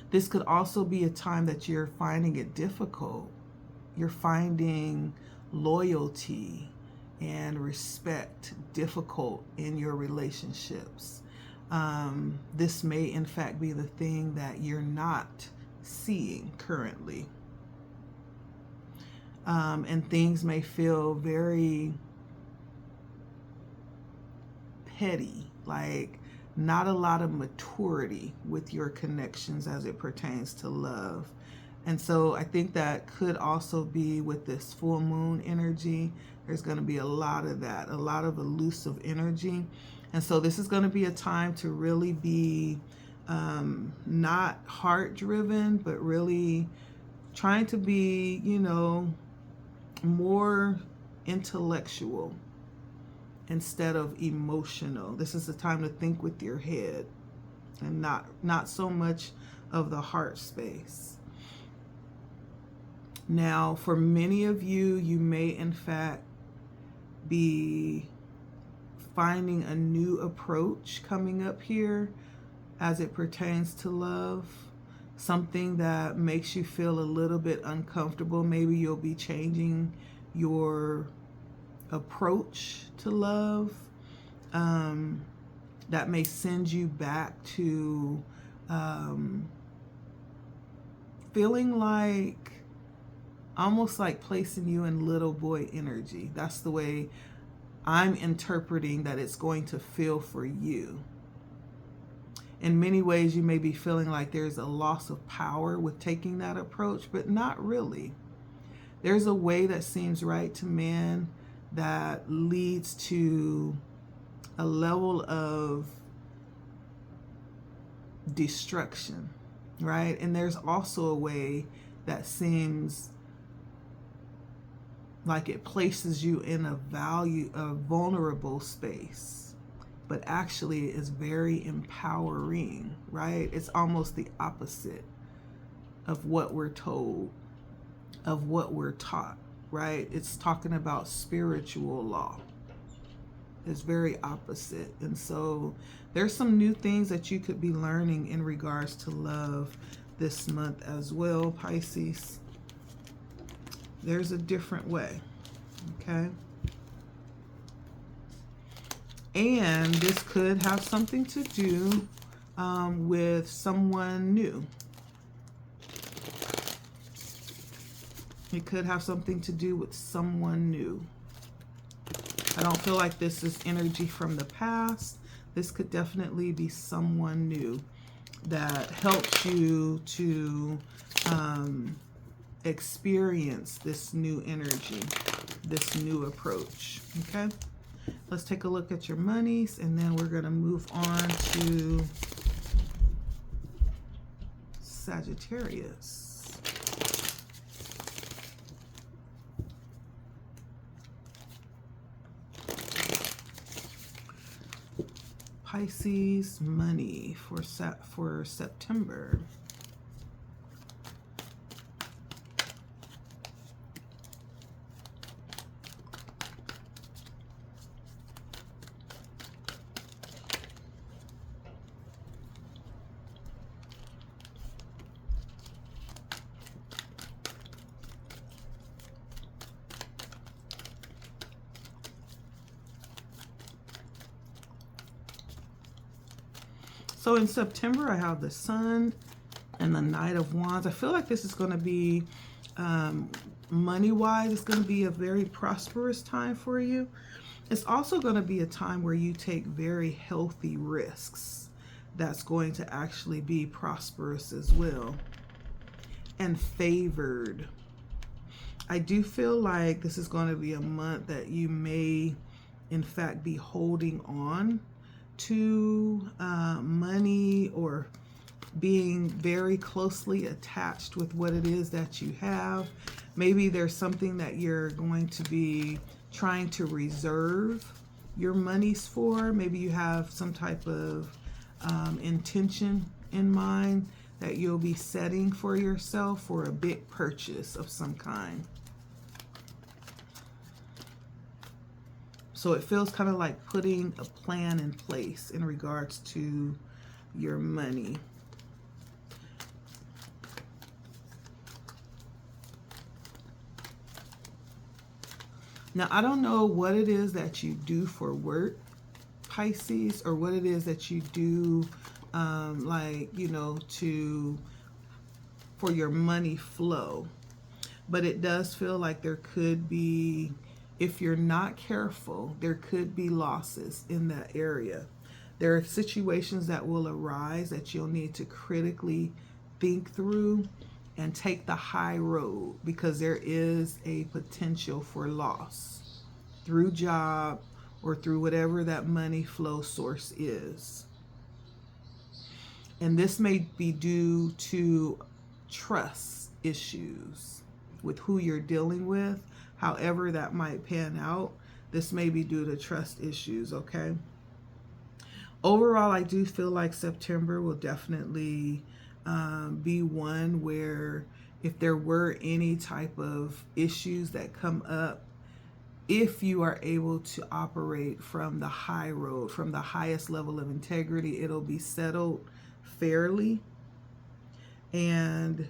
This could also be a time that you're finding it difficult. You're finding loyalty and respect difficult in your relationships. This may in fact be the thing that you're not seeing currently. And things may feel very petty, like not a lot of maturity with your connections as it pertains to love. And so I think that could also be with this full moon energy. There's going to be a lot of that, a lot of elusive energy. And so this is going to be a time to really be not heart driven, but really trying to be, you know, more intellectual instead of emotional. This is the time to think with your head and not so much of the heart space. Now, for many of you, you may in fact be finding a new approach coming up here as it pertains to love. Something that makes you feel a little bit uncomfortable. Maybe you'll be changing your approach to love. That may send you back to feeling like, almost like placing you in little boy energy. That's the way I'm interpreting that it's going to feel for you. In many ways, you may be feeling like there's a loss of power with taking that approach, but not really. There's a way that seems right to man that leads to a level of destruction, right? And there's also a way that seems like it places you in a vulnerable space, but actually is very empowering, right? It's almost the opposite of what we're told, of what we're taught, right? It's talking about spiritual law. It's very opposite. And so there's some new things that you could be learning in regards to love this month as well, Pisces. There's a different way, okay? And this could have something to do with someone new. It could have something to do with someone new. I don't feel like this is energy from the past. This could definitely be someone new that helps you to experience this new energy, this new approach, okay? Let's take a look at your monies, and then we're going to move on to Sagittarius. Pisces money for September. So in September, I have the Sun and the Knight of Wands. I feel like this is going to be, money-wise, it's going to be a very prosperous time for you. It's also going to be a time where you take very healthy risks. That's going to actually be prosperous as well. And favored. I do feel like this is going to be a month that you may, in fact, be holding on to money, or being very closely attached with what it is that you have. Maybe there's something that you're going to be trying to reserve your monies for. Maybe you have some type of intention in mind that you'll be setting for yourself for a big purchase of some kind. So it feels kind of like putting a plan in place in regards to your money. Now, I don't know what it is that you do for work, Pisces, or what it is that you do, like, you know, for your money flow. But it does feel like there could be, if you're not careful, there could be losses in that area. There are situations that will arise that you'll need to critically think through and take the high road, because there is a potential for loss through job or through whatever that money flow source is. And this may be due to trust issues with who you're dealing with. However that might pan out, this may be due to trust issues, okay? Overall, I do feel like September will definitely be one where, if there were any type of issues that come up, if you are able to operate from the high road, from the highest level of integrity, it'll be settled fairly and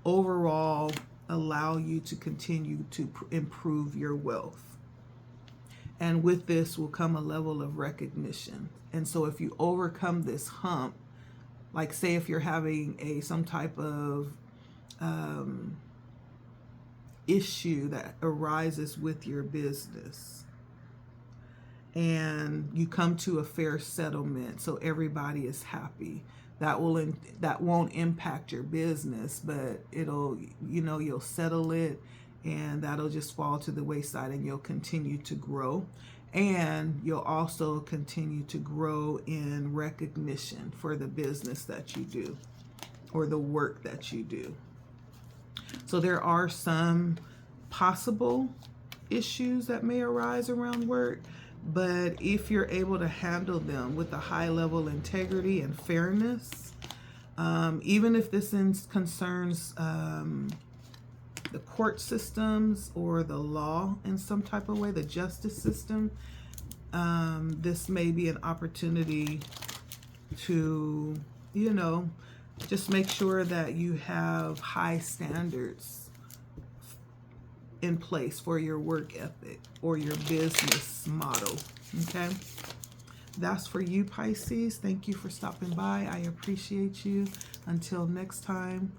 overall allow you to continue to improve your wealth. And with this will come a level of recognition. And so if you overcome this hump, like say if you're having some type of issue that arises with your business, and you come to a fair settlement so everybody is happy, that won't impact your business, but it'll, you know, you'll settle it, and that'll just fall to the wayside, and you'll continue to grow. And you'll also continue to grow in recognition for the business that you do or the work that you do. So there are some possible issues that may arise around work, but if you're able to handle them with a high level of integrity and fairness, even if this concerns the court systems or the law in some type of way, the justice system, this may be an opportunity to, you know, just make sure that you have high standards in place for your work ethic or your business model, okay? That's for you, Pisces. Thank you for stopping by. I appreciate you. Until next time.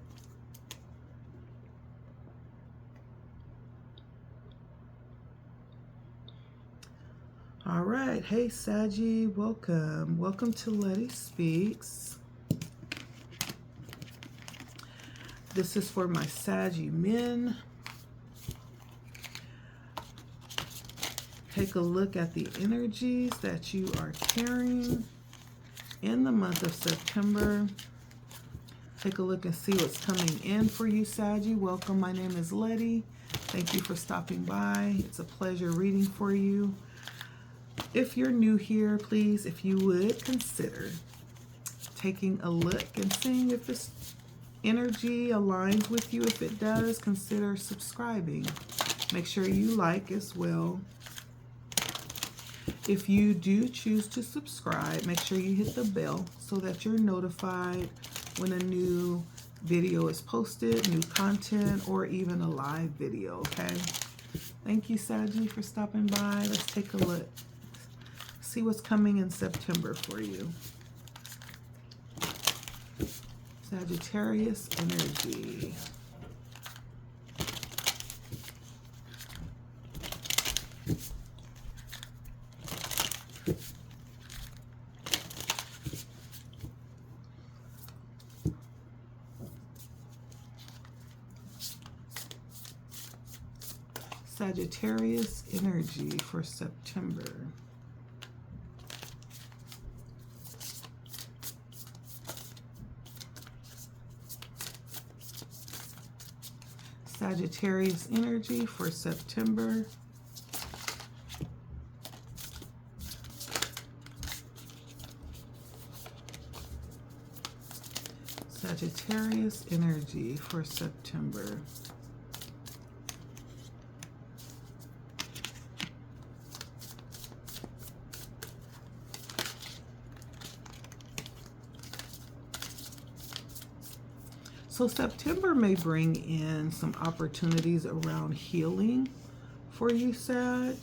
All right. Hey, Saggy. Welcome. Welcome to LettiSpeaks. This is for my Saggy men. Take a look at the energies that you are carrying in the month of September. Take a look and see what's coming in for you, Saggy. Welcome. My name is Letty. Thank you for stopping by. It's a pleasure reading for you. If you're new here, please, if you would, consider taking a look and seeing if this energy aligns with you. If it does, consider subscribing. Make sure you like as well. If you do choose to subscribe, make sure you hit the bell so that you're notified when a new video is posted, new content, or even a live video, okay? Thank you, Saggy, for stopping by. Let's take a look. See what's coming in September for you. Sagittarius energy. Sagittarius energy for September. Sagittarius energy for September. Sagittarius energy for September. So September may bring in some opportunities around healing for you, Sag.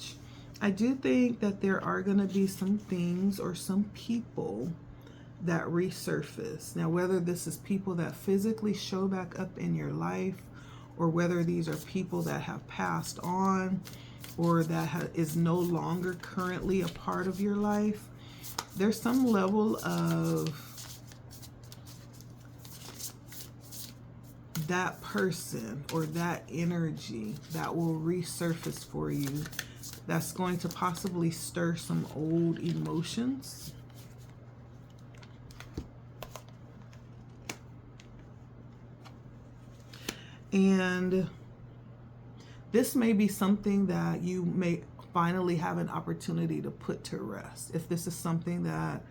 I do think that there are going to be some things or some people that resurface. Now, whether this is people that physically show back up in your life, or whether these are people that have passed on, or that is no longer currently a part of your life, there's some level of that person or that energy that will resurface for you, that's going to possibly stir some old emotions. And this may be something that you may finally have an opportunity to put to rest. If this is something that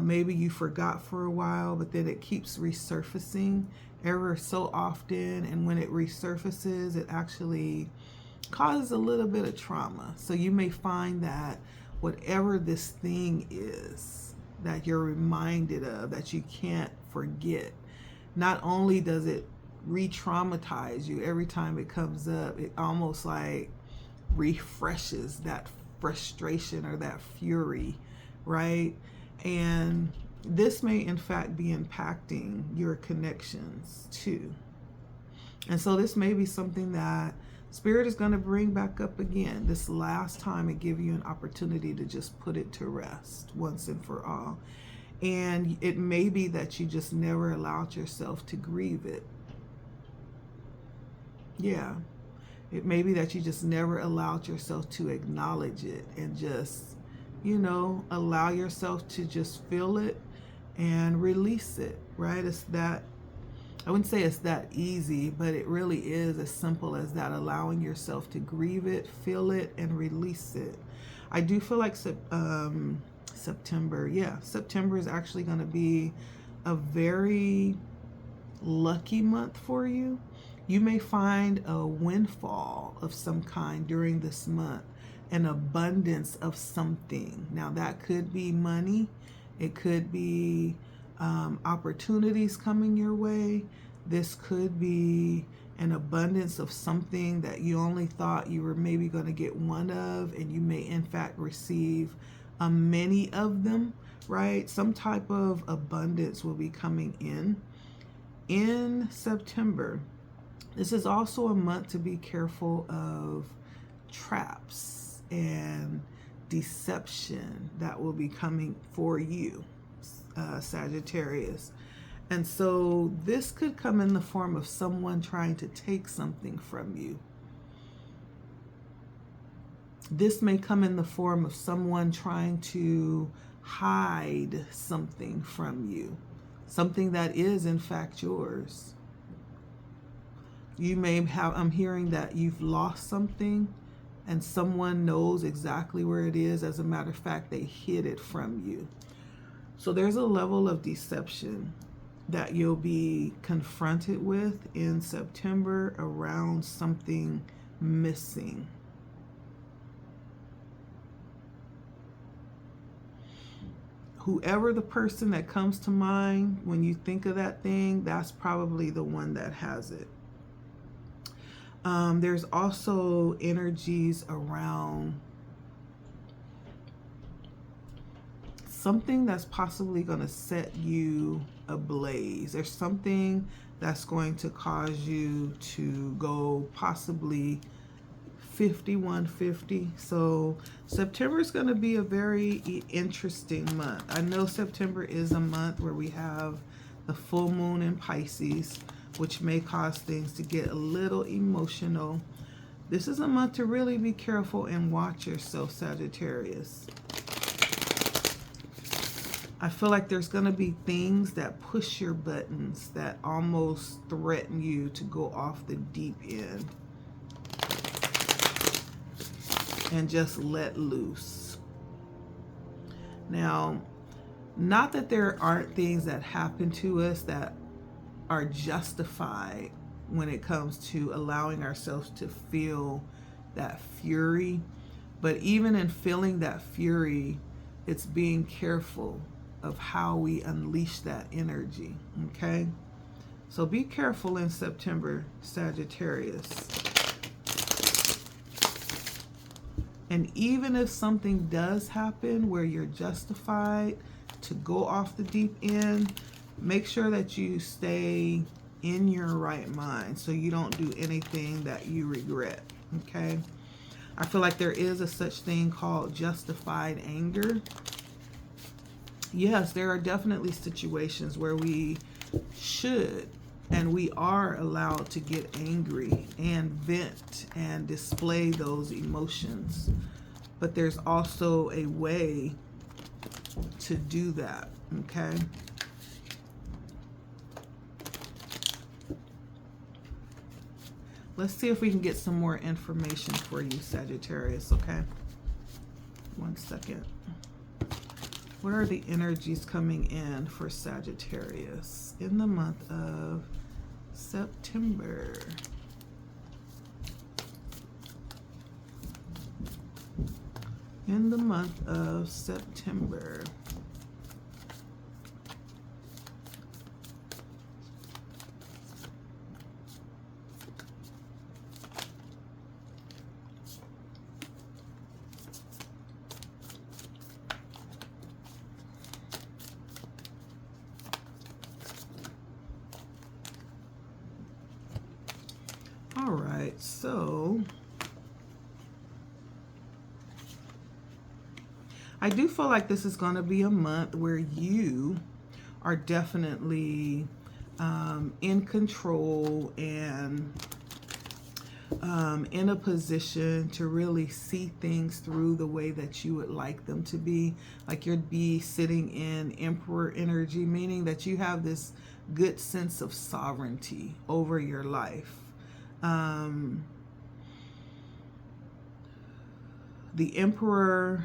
maybe you forgot for a while, but then it keeps resurfacing ever so often, and when it resurfaces, it actually causes a little bit of trauma. So you may find that whatever this thing is that you're reminded of, that you can't forget, not only does it re-traumatize you every time it comes up, it almost like refreshes that frustration or that fury, right? And this may in fact be impacting your connections too. And so this may be something that Spirit is going to bring back up again this last time and give you an opportunity to just put it to rest once and for all. And it may be that you just never allowed yourself to grieve it. Yeah. It may be that you just never allowed yourself to acknowledge it and just, you know, allow yourself to just feel it and release it, right? It's that, I wouldn't say it's that easy, but it really is as simple as that, allowing yourself to grieve it, feel it, and release it. I do feel like September, September is actually going to be a very lucky month for you. You may find a windfall of some kind during this month, an abundance of something. Now that could be money. It could be opportunities coming your way. This could be an abundance of something that you only thought you were maybe going to get one of, and you may in fact receive many of them, right? Some type of abundance will be coming in September. This is also a month to be careful of traps and deception that will be coming for you, Sagittarius. And so this could come in the form of someone trying to take something from you. This may come in the form of someone trying to hide something from you, something that is in fact yours. You may have, I'm hearing that you've lost something and someone knows exactly where it is. As a matter of fact, they hid it from you. So there's a level of deception that you'll be confronted with in September around something missing. Whoever the person that comes to mind when you think of that thing, that's probably the one that has it. There's also energies around something that's possibly going to set you ablaze. There's something that's going to cause you to go possibly 5150. So September is going to be a very interesting month. I know September is a month where we have the full moon in Pisces, which may cause things to get a little emotional. This is a month to really be careful and watch yourself, Sagittarius. I feel like there's going to be things that push your buttons, that almost threaten you to go off the deep end and just let loose. Now, not that there aren't things that happen to us that are justified when it comes to allowing ourselves to feel that fury, but even in feeling that fury, it's being careful of how we unleash that energy, okay? So be careful in September, Sagittarius. And even if something does happen where you're justified to go off the deep end, make sure that you stay in your right mind so you don't do anything that you regret, okay? I feel like there is a such thing called justified anger. Yes, there are definitely situations where we should and we are allowed to get angry and vent and display those emotions. But there's also a way to do that, okay? Let's see if we can get some more information for you, Sagittarius, okay? 1 second. What are the energies coming in for Sagittarius in the month of September? In the month of September. All right, so I do feel like this is going to be a month where you are definitely in control and in a position to really see things through the way that you would like them to be. Like you'd be sitting in Emperor energy, meaning that you have this good sense of sovereignty over your life. The Emperor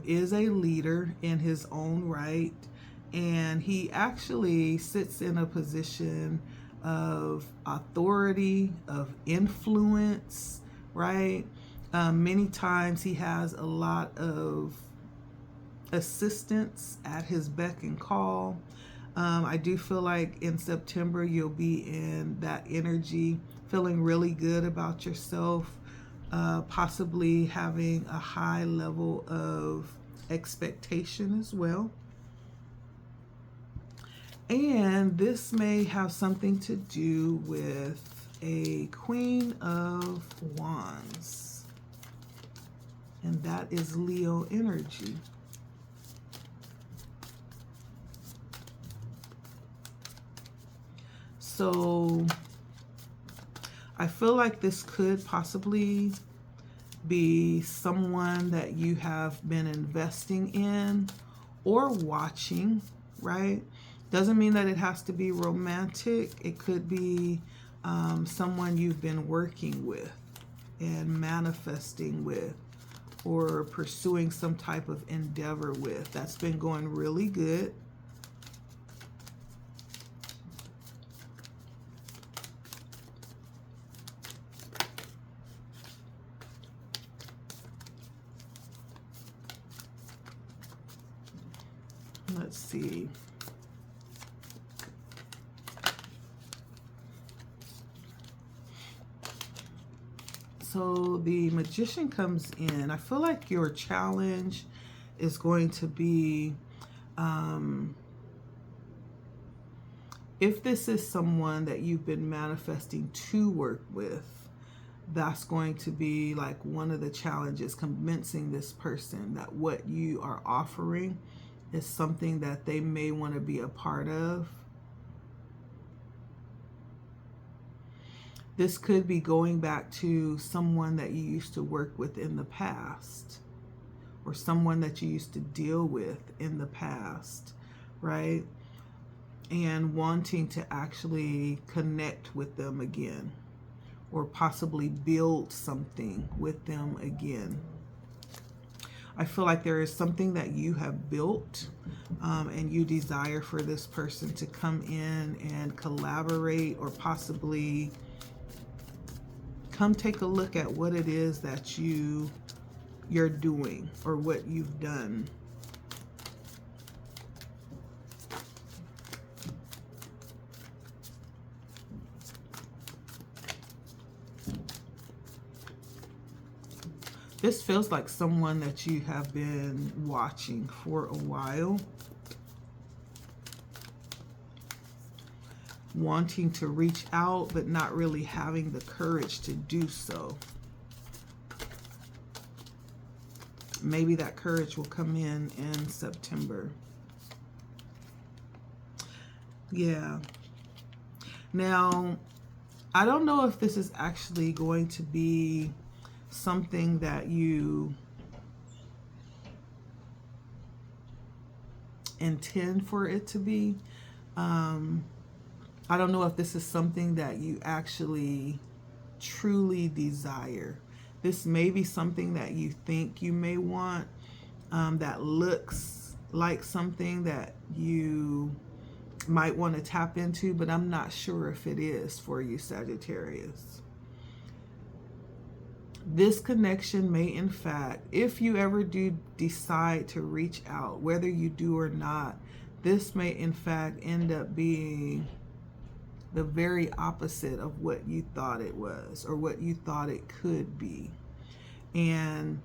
is a leader in his own right, and he actually sits in a position of authority, of influence, right? Many times he has a lot of assistance at his beck and call. I do feel like in September you'll be in that energy, feeling really good about yourself, possibly having a high level of expectation as well. And this may have something to do with a Queen of Wands, and that is Leo energy. So I feel like this could possibly be someone that you have been investing in or watching, right? Doesn't mean that it has to be romantic. It could be someone you've been working with and manifesting with or pursuing some type of endeavor with. That's been going really good. Let's see. So the Magician comes in. I feel like your challenge is going to be, if this is someone that you've been manifesting to work with, that's going to be like one of the challenges, convincing this person that what you are offering is something that they may want to be a part of. This could be going back to someone that you used to work with in the past, or someone that you used to deal with in the past, right? And wanting to actually connect with them again, or possibly build something with them again. I feel like there is something that you have built, and you desire for this person to come in and collaborate, or possibly come take a look at what it is that you're doing, or what you've done. This feels like someone that you have been watching for a while, wanting to reach out, but not really having the courage to do so. Maybe that courage will come in September. Yeah. Now, I don't know if this is actually going to be something that you intend for it to be. I don't know if this is something that you actually truly desire. This may be something that you think you may want, that looks like something that you might want to tap into, but I'm not sure if it is for you, Sagittarius. This connection may, in fact, if you ever do decide to reach out, whether you do or not, this may, in fact, end up being the very opposite of what you thought it was, or what you thought it could be. And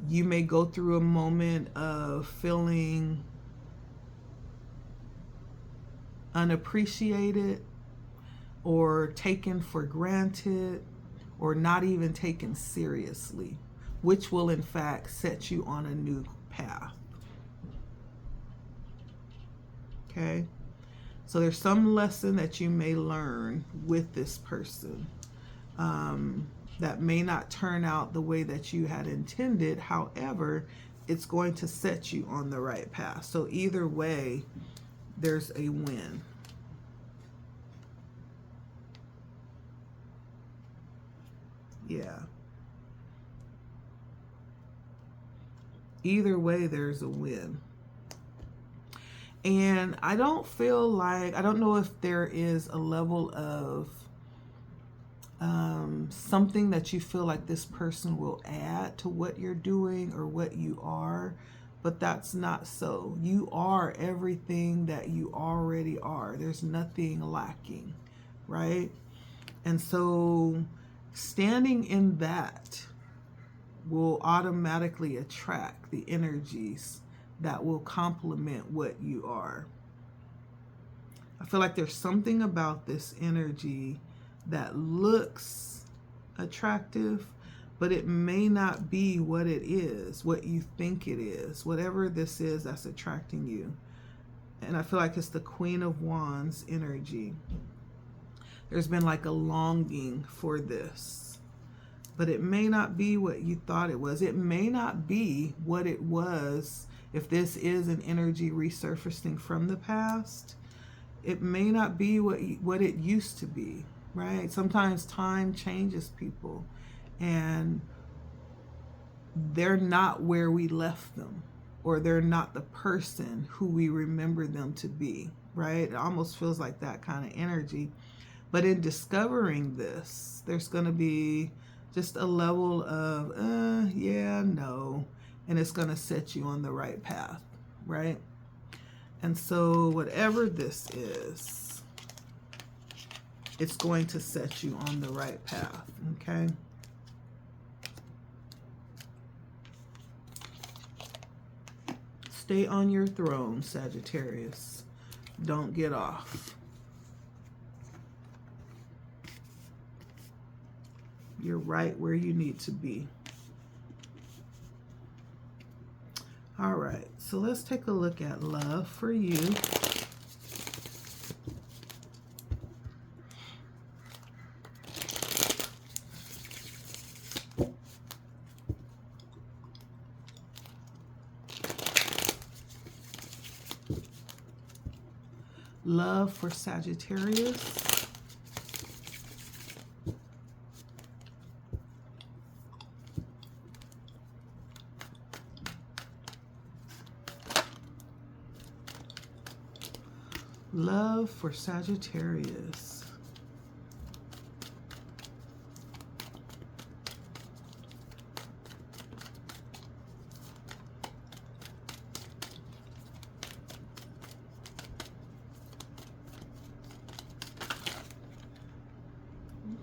you may go through a moment of feeling unappreciated, or taken for granted, or not even taken seriously, which will in fact set you on a new path. Okay? So there's some lesson that you may learn with this person, that may not turn out the way that you had intended. However, it's going to set you on the right path. So either way, there's a win. Yeah. Either way, there's a win. And I don't feel like, I don't know if there is a level of something that you feel like this person will add to what you're doing or what you are, but that's not so. You are everything that you already are. There's nothing lacking, right? And so standing in that will automatically attract the energies that will complement what you are. I feel like there's something about this energy that looks attractive, but it may not be what it is, what you think it is, whatever this is that's attracting you. And I feel like it's the Queen of Wands energy. There's been like a longing for this, but it may not be what you thought it was. It may not be what it was. If this is an energy resurfacing from the past, it may not be what it used to be, right? Sometimes time changes people, and they're not where we left them, or they're not the person who we remember them to be, right? It almost feels like that kind of energy. But in discovering this, there's going to be just a level of, yeah, no. And it's going to set you on the right path, right? And so whatever this is, it's going to set you on the right path, okay? Stay on your throne, Sagittarius. Don't get off. You're right where you need to be. All right, so let's take a look at love for you. Love for Sagittarius. Love for Sagittarius.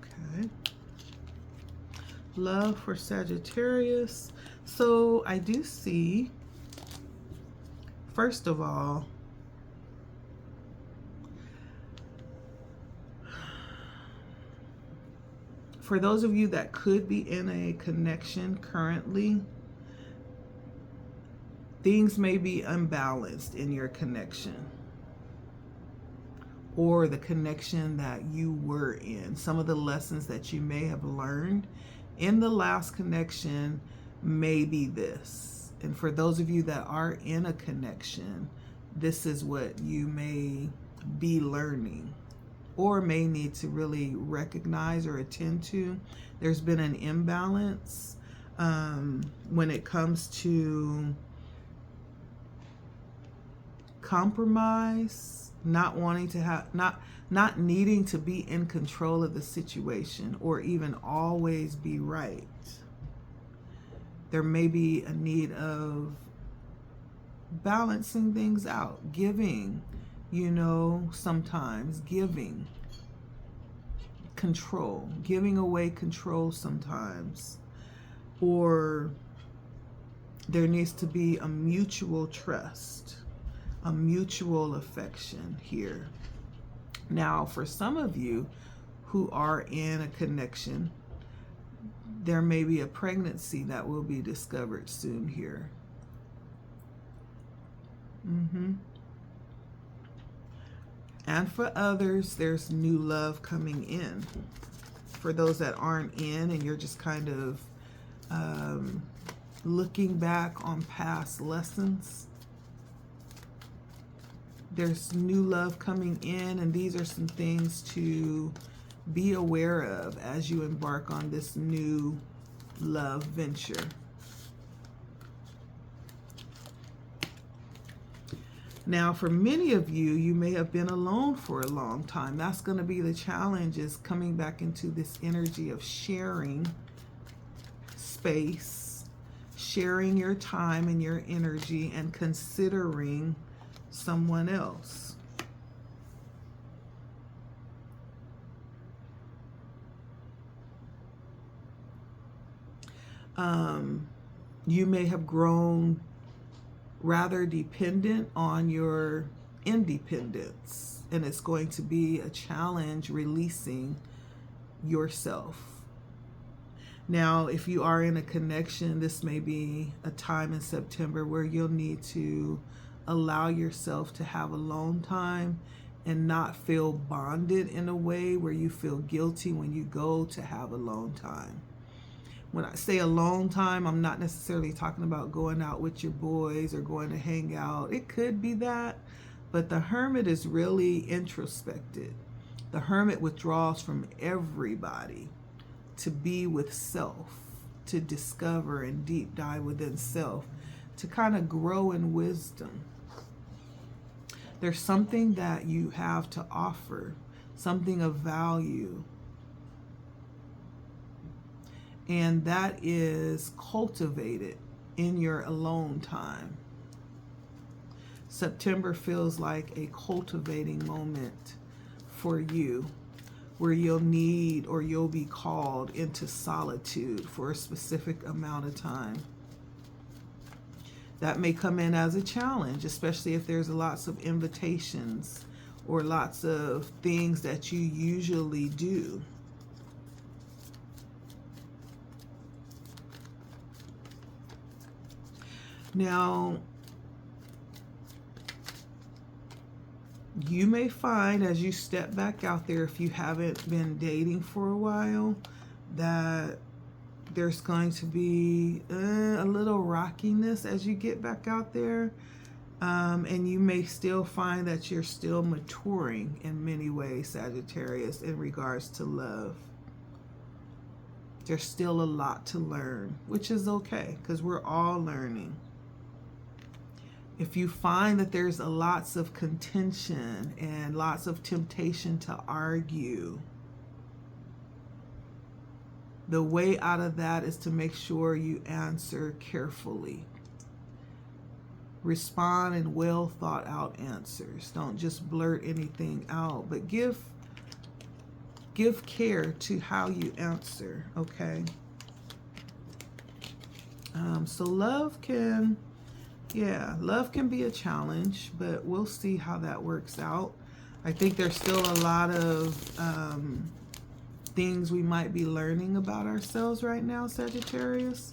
Okay. Love for Sagittarius. So I do see, first of all, for those of you that could be in a connection currently, things may be unbalanced in your connection or the connection that you were in. Some of the lessons that you may have learned in the last connection may be this. And for those of you that are in a connection, this is what you may be learning, or may need to really recognize or attend to. There's been an imbalance when it comes to compromise, not wanting to have, not needing to be in control of the situation or even always be right. There may be a need of balancing things out, giving, you know, sometimes giving control, giving away control sometimes, or there needs to be a mutual trust, a mutual affection here. Now, for some of you who are in a connection, there may be a pregnancy that will be discovered soon here. And for others, there's new love coming in. For those that aren't in and you're just kind of looking back on past lessons, there's new love coming in, and these are some things to be aware of as you embark on this new love venture. Now, for many of you, you may have been alone for a long time. That's going to be the challenge, is coming back into this energy of sharing space, sharing your time and your energy, and considering someone else. You may have grown rather dependent on your independence, and it's going to be a challenge releasing yourself. Now, if you are in a connection, this may be a time in September where you'll need to allow yourself to have alone time and not feel bonded in a way where you feel guilty when you go to have alone time. When I say alone time, I'm not necessarily talking about going out with your boys or going to hang out. It could be that, but the hermit is really introspected. The hermit withdraws from everybody to be with self, to discover and deep dive within self, to kind of grow in wisdom. There's something that you have to offer, something of value. And that is cultivated in your alone time. September feels like a cultivating moment for you, where you'll need or you'll be called into solitude for a specific amount of time. That may come in as a challenge, especially if there's lots of invitations or lots of things that you usually do. Now, you may find as you step back out there, if you haven't been dating for a while, that there's going to be a little rockiness as you get back out there. And you may still find that you're still maturing in many ways, Sagittarius, in regards to love. There's still a lot to learn, which is okay, because we're all learning. If you find that there's lots of contention and lots of temptation to argue, the way out of that is to make sure you answer carefully. Respond in well thought out answers. Don't just blurt anything out, but give care to how you answer, okay? So love can be a challenge, but we'll see how that works out. I think there's still a lot of things we might be learning about ourselves right now, Sagittarius,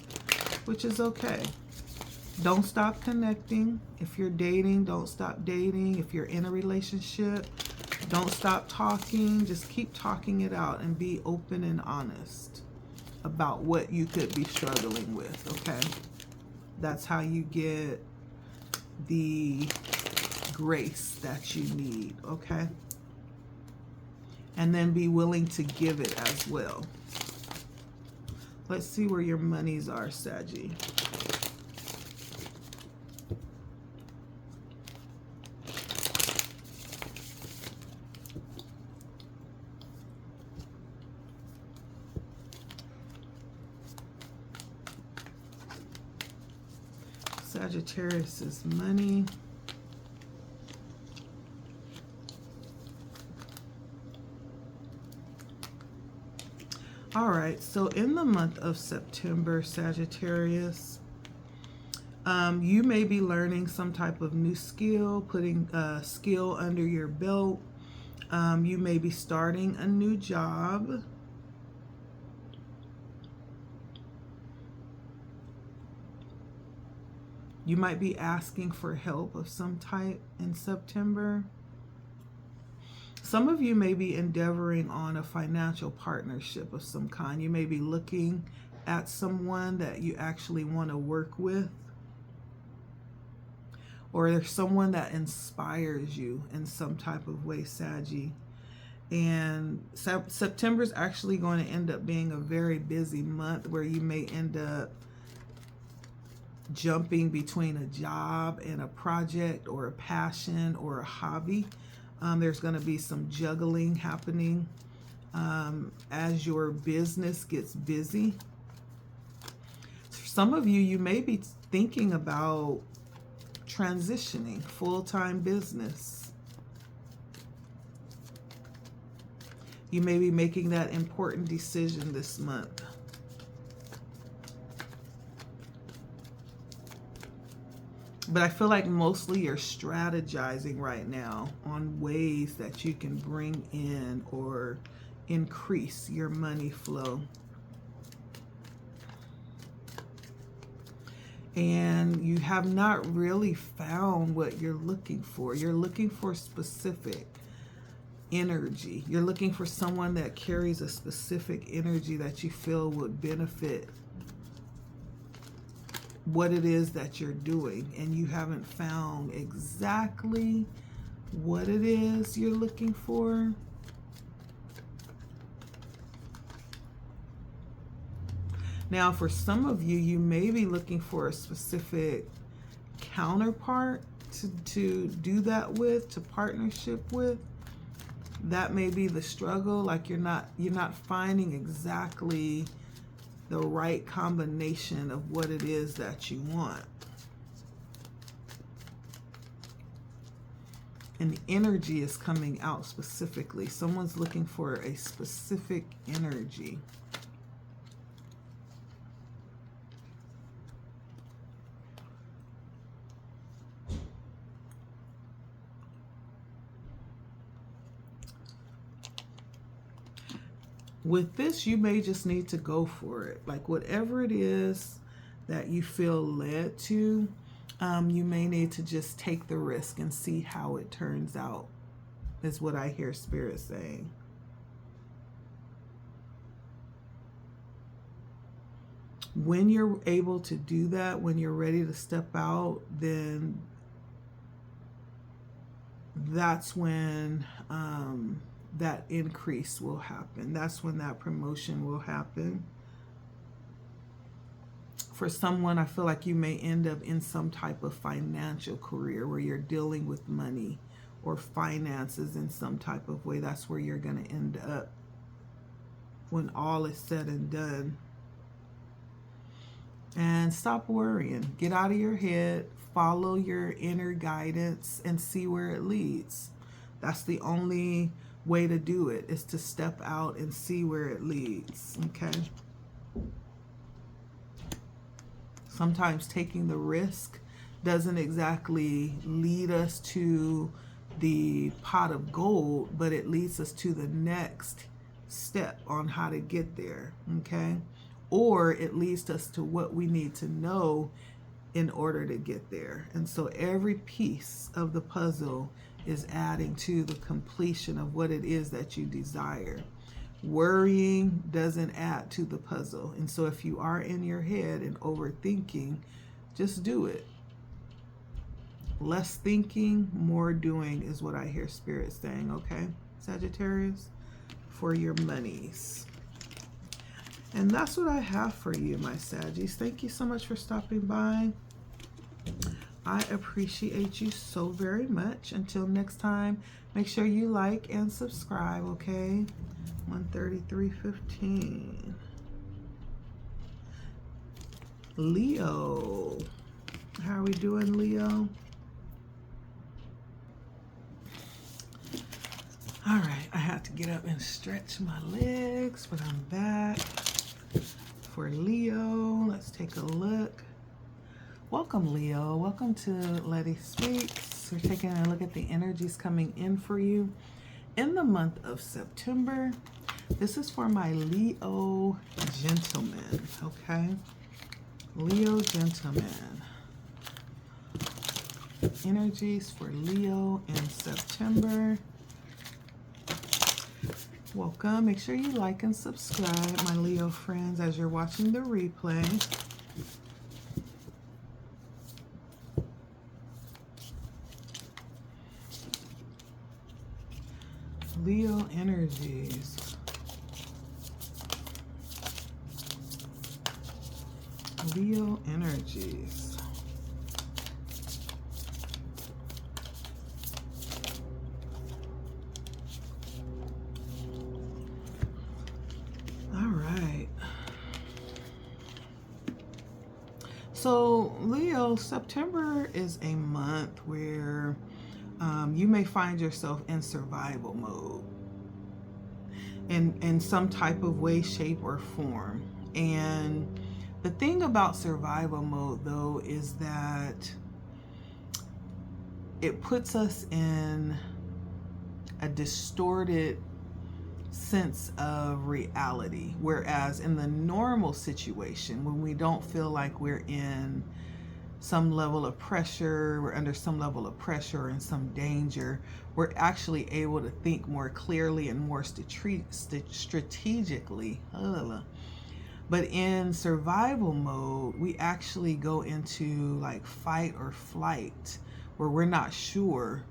which is okay. Don't stop connecting. If you're dating, don't stop dating. If you're in a relationship, don't stop talking. Just keep talking it out and be open and honest about what you could be struggling with, okay? That's how you get the grace that you need, okay? And then be willing to give it as well. Let's see where your monies are, Saggy. Sagittarius's money. All right, so in the month of September, Sagittarius, you may be learning some type of new skill, putting a skill under your belt. You may be starting a new job. You might be asking for help of some type in September. Some of you may be endeavoring on a financial partnership of some kind. You may be looking at someone that you actually want to work with. Or there's someone that inspires you in some type of way, Saggy. And September is actually going to end up being a very busy month where you may end up jumping between a job and a project or a passion or a hobby. There's going to be some juggling happening as your business gets busy. For some of you, you may be thinking about transitioning full-time business. You may be making that important decision this month. But I feel like mostly you're strategizing right now on ways that you can bring in or increase your money flow. And you have not really found what you're looking for. You're looking for specific energy. You're looking for someone that carries a specific energy that you feel would benefit what it is that you're doing, and you haven't found exactly what it is you're looking for. Now, for some of you, you may be looking for a specific counterpart to do that with, to partnership with. That may be the struggle, like you're not finding exactly the right combination of what it is that you want. And the energy is coming out specifically. Someone's looking for a specific energy. with this, you may just need to go for it. Like whatever it is that you feel led to, you may need to just take the risk and see how it turns out, is what I hear Spirit saying. When you're able to do that, when you're ready to step out, then that's when that increase will happen. That's when that promotion will happen. For someone, I feel like you may end up in some type of financial career where you're dealing with money or finances in some type of way. That's where you're going to end up when all is said and done. And stop worrying. Get out of your head. Follow your inner guidance and see where it leads. That's the only way to do it, is to step out and see where it leads. Okay? Sometimes taking the risk doesn't exactly lead us to the pot of gold, but it leads us to the next step on how to get there. Okay? Or it leads us to what we need to know in order to get there. And so every piece of the puzzle is adding to the completion of what it is that you desire. Worrying doesn't add to the puzzle. And so if you are in your head and overthinking, just do it. Less thinking, more doing is what I hear Spirit saying, okay, Sagittarius, for your monies. And that's what I have for you, my Saggies. Thank you so much for stopping by. I appreciate you so very much. Until next time, make sure you like and subscribe, okay? 133.15. Leo. How are we doing, Leo? All right, I had to get up and stretch my legs, but I'm back. For Leo, let's take a look. Welcome, Leo. Welcome to LettiSpeaks. We're taking a look at the energies coming in for you in the month of September. This is for my Leo gentlemen, okay? Leo gentlemen. Energies for Leo in September. Welcome. Make sure you like and subscribe, my Leo friends, as you're watching the replay. Leo energies. Leo energies. So Leo, September is a month where you may find yourself in survival mode in some type of way, shape, or form. And the thing about survival mode, though, is that it puts us in a distorted sense of reality, whereas in the normal situation, when we don't feel like we're in some level of pressure, we're under some level of pressure and some danger, we're actually able to think more clearly and more strategically. But in survival mode, we actually go into like fight or flight, where we're not sure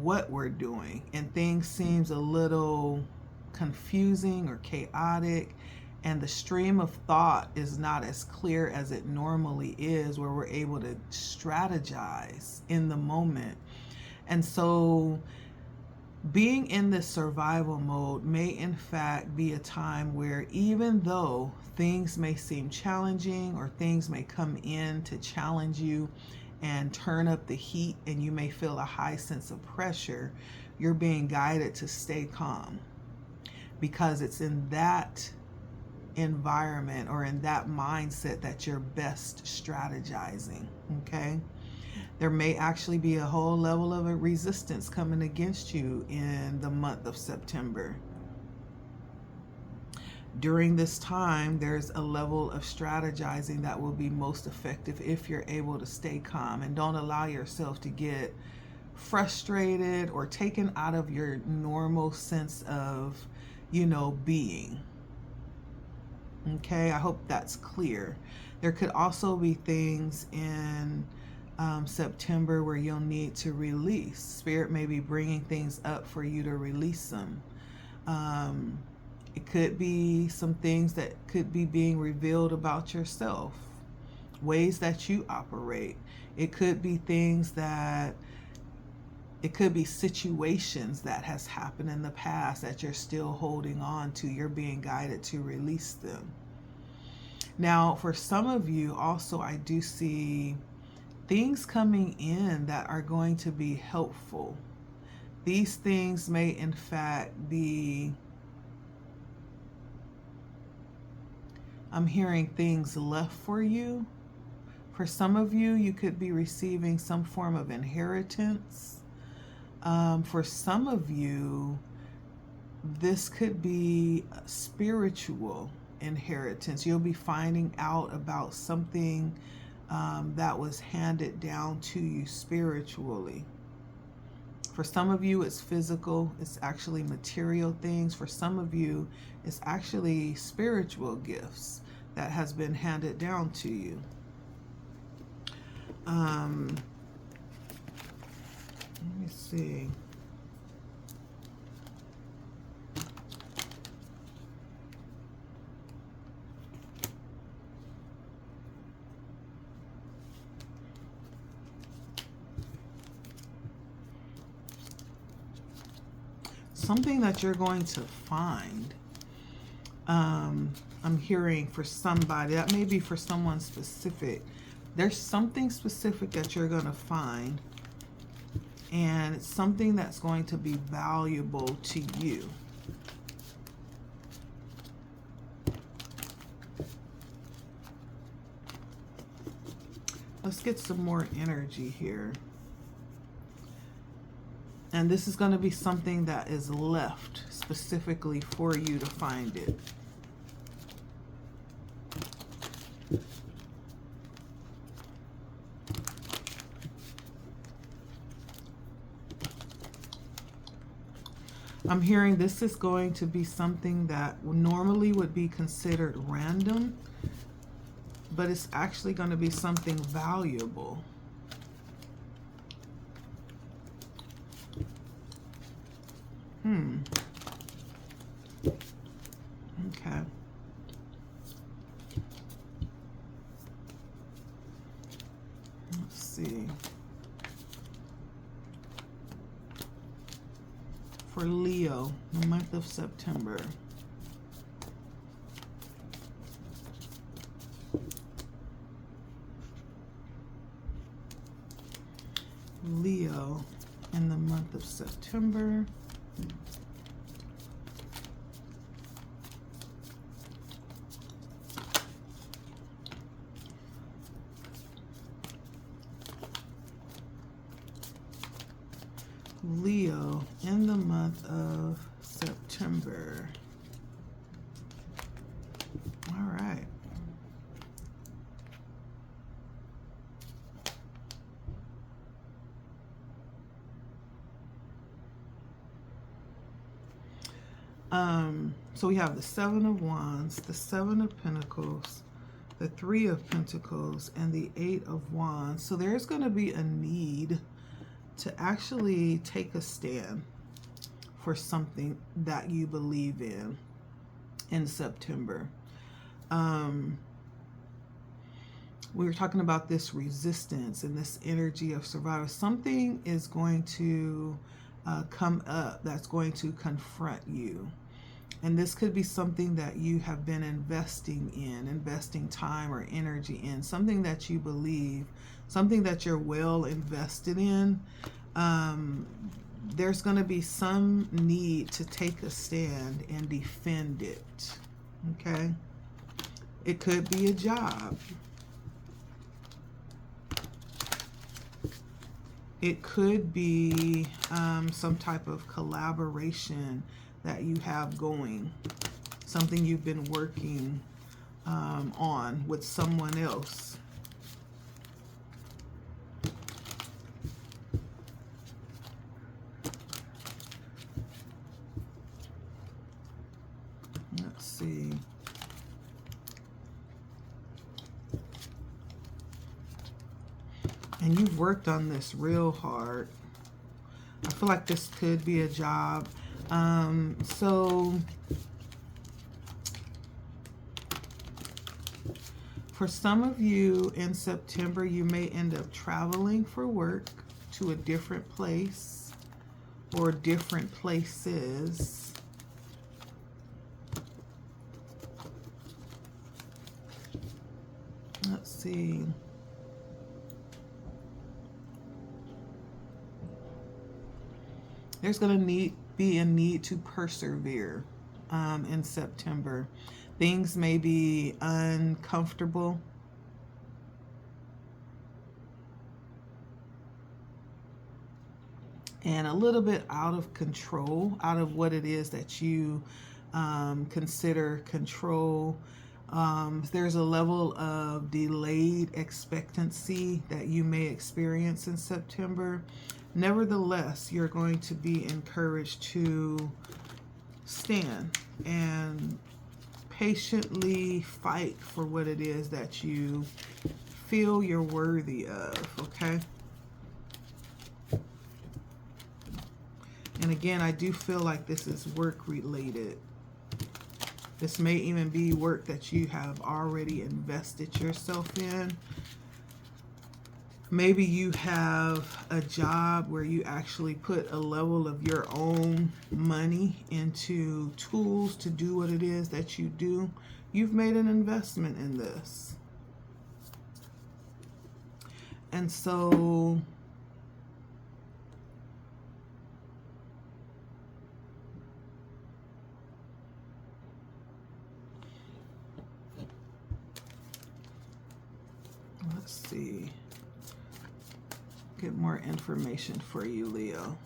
what we're doing, and things seems a little confusing or chaotic, and the stream of thought is not as clear as it normally is, where we're able to strategize in the moment. And so being in this survival mode may in fact be a time where, even though things may seem challenging or things may come in to challenge you and turn up the heat, and you may feel a high sense of pressure, you're being guided to stay calm, because it's in that environment or in that mindset that you're best strategizing, okay? There may actually be a whole level of a resistance coming against you in the month of September. During this time, there's a level of strategizing that will be most effective if you're able to stay calm and don't allow yourself to get frustrated or taken out of your normal sense of, being. Okay, I hope that's clear. There could also be things in September where you'll need to release. Spirit may be bringing things up for you to release them. It could be some things that could be being revealed about yourself, ways that you operate. It could be things that, it could be situations that has happened in the past that you're still holding on to. You're being guided to release them. Now, for some of you also, I do see things coming in that are going to be helpful. These things may in fact be, I'm hearing things left for you. For some of you, you could be receiving some form of inheritance. For some of you, this could be spiritual inheritance. You'll be finding out about something that was handed down to you spiritually. For some of you, it's physical. It's actually material things. For some of you, it's actually spiritual gifts that has been handed down to you. Let me see. Something that you're going to find. I'm hearing for somebody, that may be for someone specific. There's something specific that you're going to find, and it's something that's going to be valuable to you. Let's get some more energy here. And this is going to be something that is left specifically for you to find it. I'm hearing this is going to be something that normally would be considered random, but it's actually going to be something valuable. Okay. Let's see. For Leo, the month of September. Leo in the month of September. Leo in the month of September. All right. So we have the Seven of Wands, the Seven of Pentacles, the Three of Pentacles, and the Eight of Wands. So there's going to be a need to actually take a stand for something that you believe in September. We were talking about this resistance and this energy of survival. Something is going to come up that's going to confront you. And this could be something that you have been investing time or energy in, something that you believe, something that you're well invested in. There's going to be some need to take a stand and defend it. Okay? It could be a job. It could be some type of collaboration that you have going. something you've been working on with someone else. Let's see. And you've worked on this real hard. I feel like this could be a job. So for some of you in September, you may end up traveling for work to a different place or different places. Let's see. There's going to be a need to persevere in September. Things may be uncomfortable. And a little bit out of control, out of what it is that you consider control. There's a level of delayed expectancy that you may experience in September. Nevertheless, you're going to be encouraged to stand and patiently fight for what it is that you feel you're worthy of, okay? And again, I do feel like this is work related. This may even be work that you have already invested yourself in. Maybe you have a job where you actually put a level of your own money into tools to do what it is that you do. You've made an investment in this. And so let's see. Get more information for you, Leo.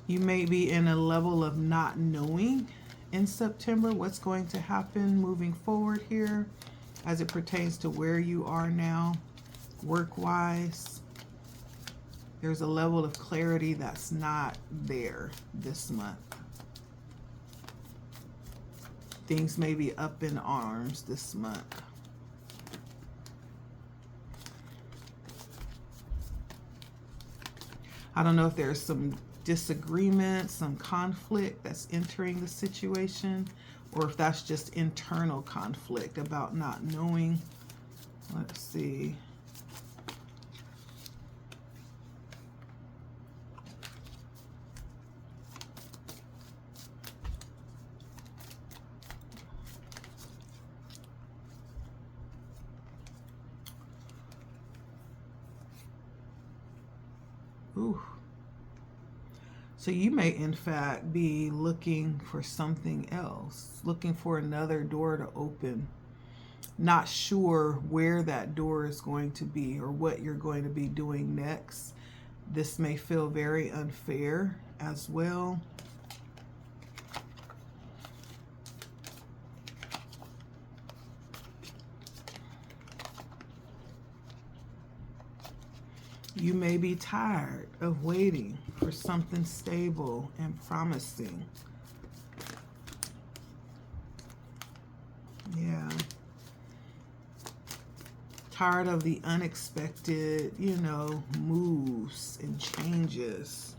You may be in a level of not knowing in September what's going to happen moving forward here as it pertains to where you are now, work-wise. There's a level of clarity that's not there this month. Things may be up in arms this month. I don't know if there's some disagreement, some conflict that's entering the situation, or if that's just internal conflict about not knowing. Let's see. Ooh. So you may, in fact, be looking for something else, looking for another door to open, not sure where that door is going to be or what you're going to be doing next. This may feel very unfair as well. You may be tired of waiting for something stable and promising. Yeah. Tired of the unexpected, you know, moves and changes.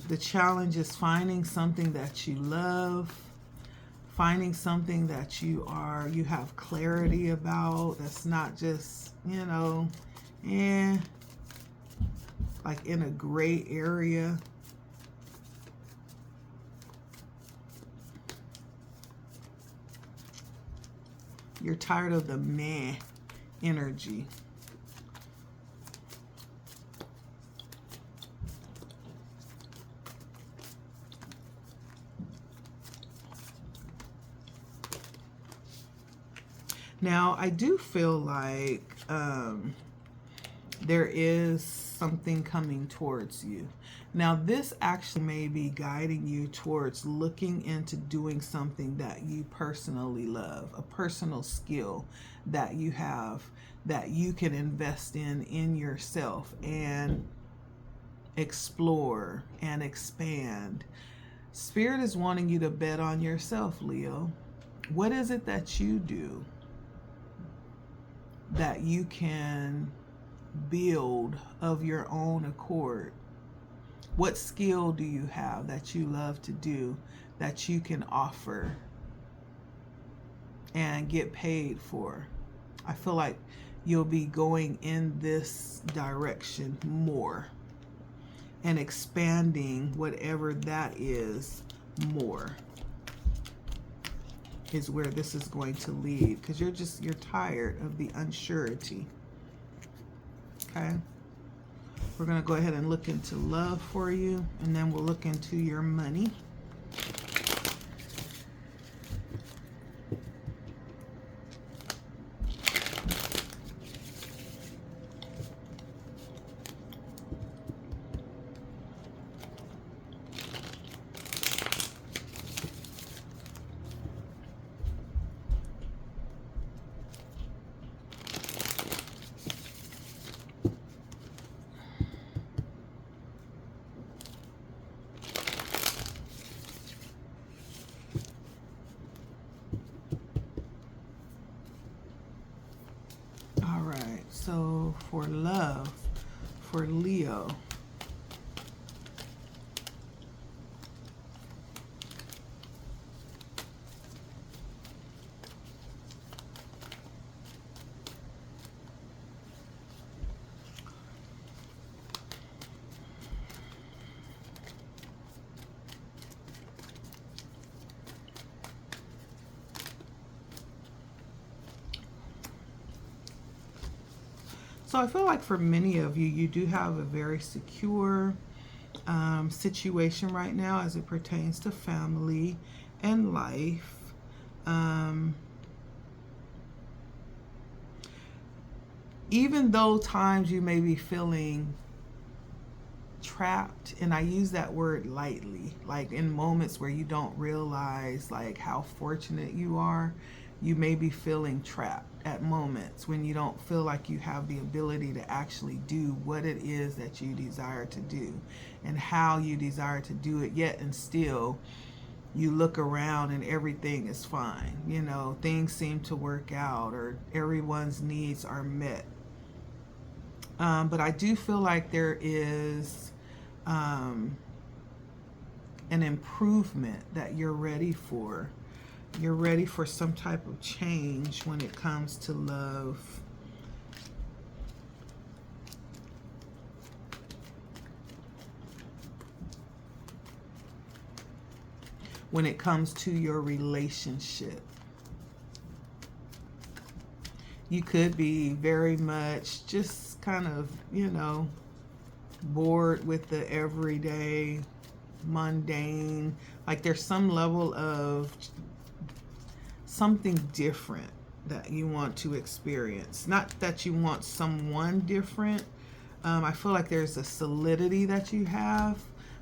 The challenge is finding something that you love, finding something that you have clarity about, that's not just, you know, like in a gray area. You're tired of the meh energy. Now, I do feel like there is something coming towards you. Now, this actually may be guiding you towards looking into doing something that you personally love, a personal skill that you have that you can invest in yourself and explore and expand. Spirit is wanting you to bet on yourself, Leo. What is it that you do that you can build of your own accord? What skill do you have that you love to do that you can offer and get paid for? I feel like you'll be going in this direction more and expanding whatever that is more is where this is going to lead, because you're tired of the unsurety. Okay, we're going to go ahead and look into love for you, and then we'll look into your money. So for love, for Leo, so I feel like for many of you, you do have a very secure situation right now as it pertains to family and life. Even though times you may be feeling trapped, and I use that word lightly, like in moments where you don't realize like how fortunate you are, you may be feeling trapped at moments when you don't feel like you have the ability to actually do what it is that you desire to do and how you desire to do it, yet and still you look around and everything is fine. You know, things seem to work out or everyone's needs are met. But I do feel like there is an improvement that you're ready for. You're ready for some type of change when it comes to love. When it comes to your relationship. You could be very much just kind of, you know, bored with the everyday, mundane. Like there's some level of something different that you want to experience. Not that you want someone different. I feel like there's a solidity that you have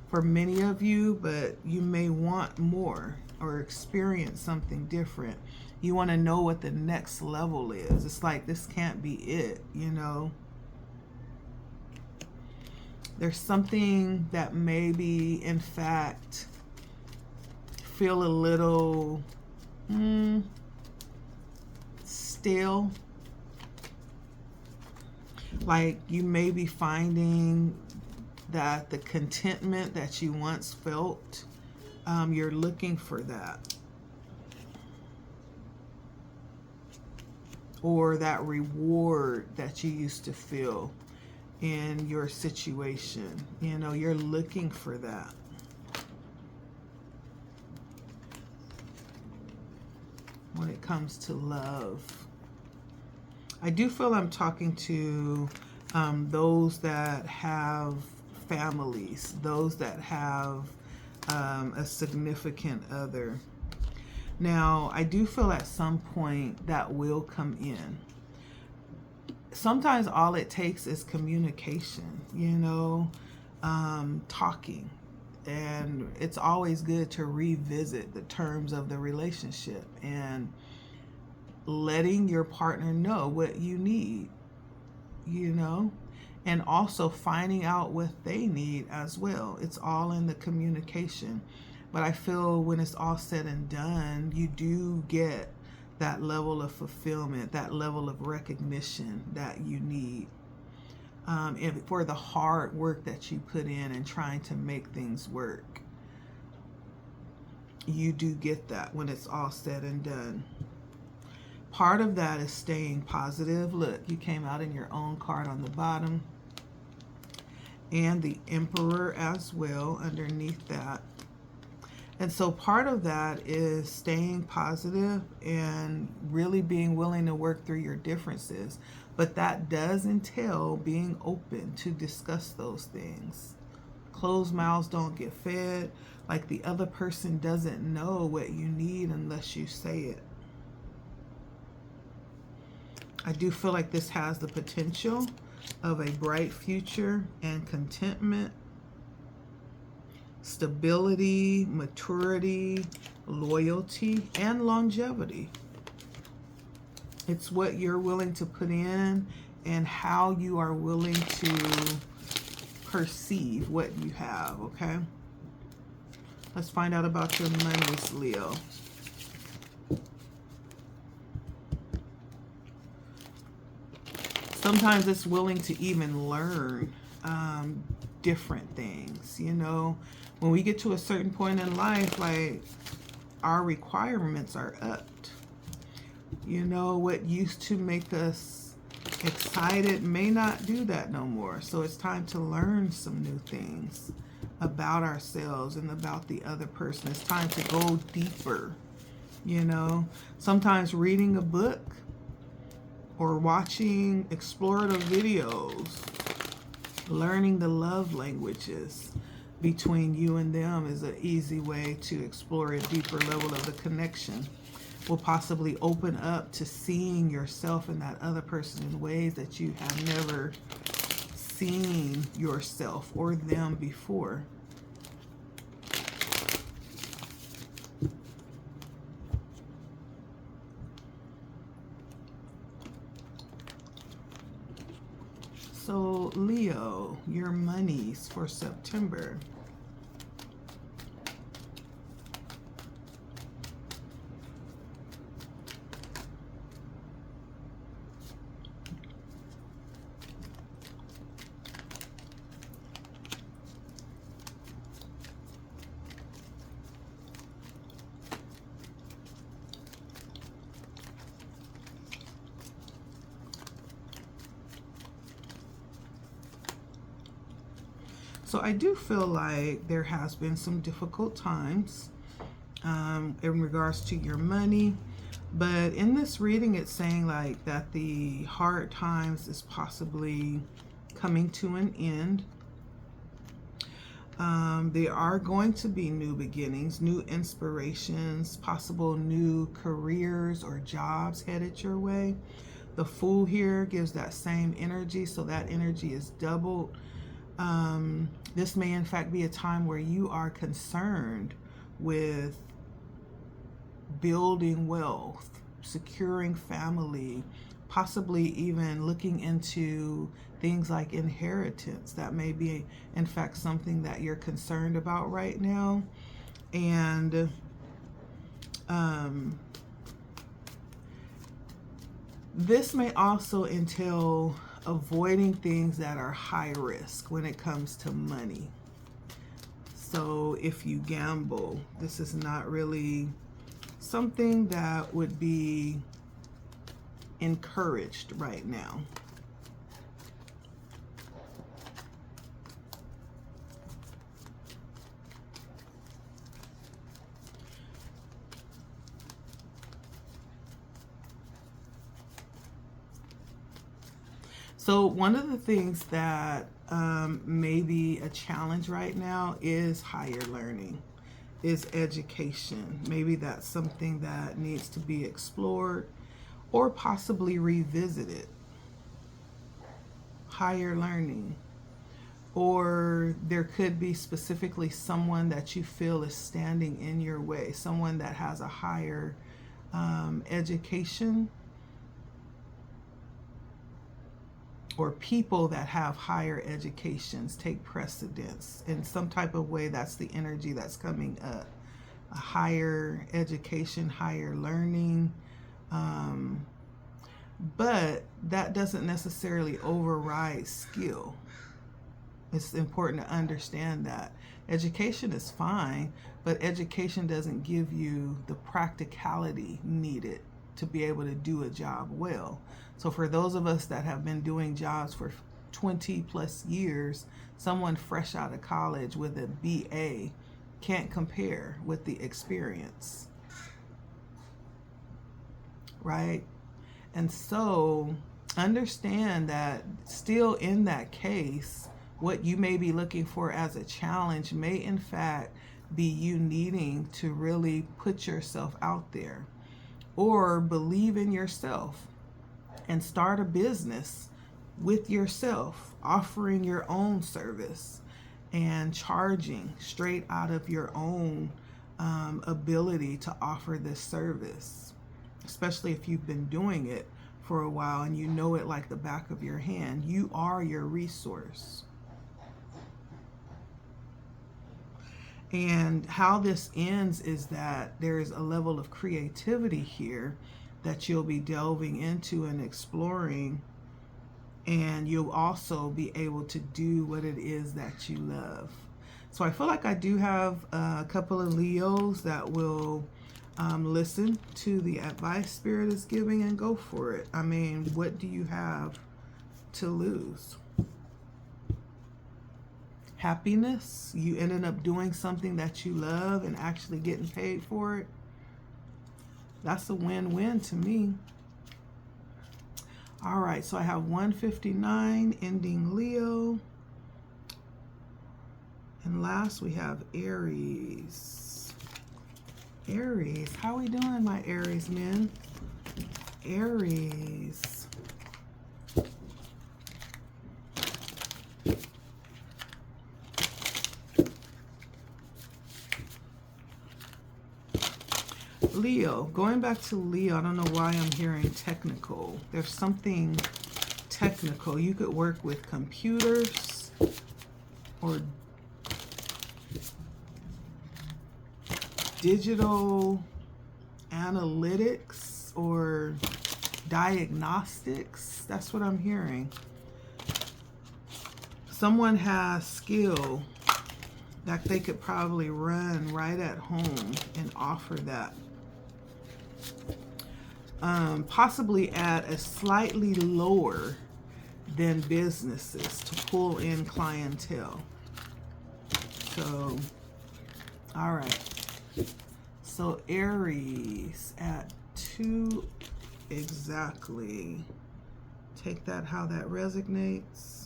for many of you, but you may want more or experience something different. You want to know what the next level is. It's like this can't be it, you know. There's something that maybe, in fact, feel a little stale. Like you may be finding that the contentment that you once felt, you're looking for that. Or that reward that you used to feel in your situation. You know, you're looking for that. when it comes to love. I do feel I'm talking to those that have families, those that have a significant other. Now, I do feel at some point that will come in. Sometimes all it takes is communication, you know, talking. And it's always good to revisit the terms of the relationship and letting your partner know what you need, you know, and also finding out what they need as well. It's all in the communication. But I feel when it's all said and done, you do get that level of fulfillment, that level of recognition that you need. And for the hard work that you put in and trying to make things work, you do get that when it's all said and done. Part of that is staying positive. Look, you came out in your own card on the bottom, and the Emperor as well underneath that. And so part of that is staying positive and really being willing to work through your differences. But that does entail being open to discuss those things. Closed mouths don't get fed. Like the other person doesn't know what you need unless you say it. I do feel like this has the potential of a bright future and contentment, stability, maturity, loyalty, and longevity. It's what you're willing to put in and how you are willing to perceive what you have, okay? Let's find out about your monies, Leo. Sometimes it's willing to even learn different things, you know. When we get to a certain point in life, like, our requirements are upped. You know, what used to make us excited may not do that no more. So it's time to learn some new things about ourselves and about the other person. It's time to go deeper, you know. Sometimes reading a book or watching explorative videos, learning the love languages between you and them is an easy way to explore a deeper level of the connection. Will possibly open up to seeing yourself in that other person in ways that you have never seen yourself or them before. So Leo, your monies for September. So I do feel like there has been some difficult times in regards to your money. But in this reading, it's saying like that the hard times is possibly coming to an end. There are going to be new beginnings, new inspirations, possible new careers or jobs headed your way. The Fool here gives that same energy, so that energy is doubled. This may in fact be a time where you are concerned with building wealth, securing family, possibly even looking into things like inheritance. That may be in fact something that you're concerned about right now. And this may also entail avoiding things that are high risk when it comes to money. So if you gamble, this is not really something that would be encouraged right now. So one of the things that may be a challenge right now is higher learning, is education. Maybe that's something that needs to be explored or possibly revisited. Higher learning. Or there could be specifically someone that you feel is standing in your way, someone that has a higher education, or people that have higher educations take precedence in some type of way. That's the energy that's coming up. A higher education, higher learning. But that doesn't necessarily override skill. It's important to understand that. Education is fine, but education doesn't give you the practicality needed to be able to do a job well. So for those of us that have been doing jobs for 20 plus years, someone fresh out of college with a BA can't compare with the experience, right? And so understand that still in that case, what you may be looking for as a challenge may in fact be you needing to really put yourself out there or believe in yourself and start a business with yourself, offering your own service and charging straight out of your own ability to offer this service, especially if you've been doing it for a while and you know it like the back of your hand. You are your resource. And how this ends is that there is a level of creativity here that you'll be delving into and exploring, and you'll also be able to do what it is that you love. So I feel like I do have a couple of Leos that will listen to the advice Spirit is giving and go for it. I mean, what do you have to lose? Happiness. You ended up doing something that you love and actually getting paid for it. That's a win-win to me. All right, so I have 159 ending Leo. And last we have Aries. Aries, how we doing, my Aries men? Aries. Leo, going back to Leo, I don't know why I'm hearing technical. There's something technical. You could work with computers or digital analytics or diagnostics. That's what I'm hearing. Someone has skill that they could probably run right at home and offer that. Possibly at a slightly lower than businesses to pull in clientele. So, all right. So Aries at 2 exactly. Take that how that resonates.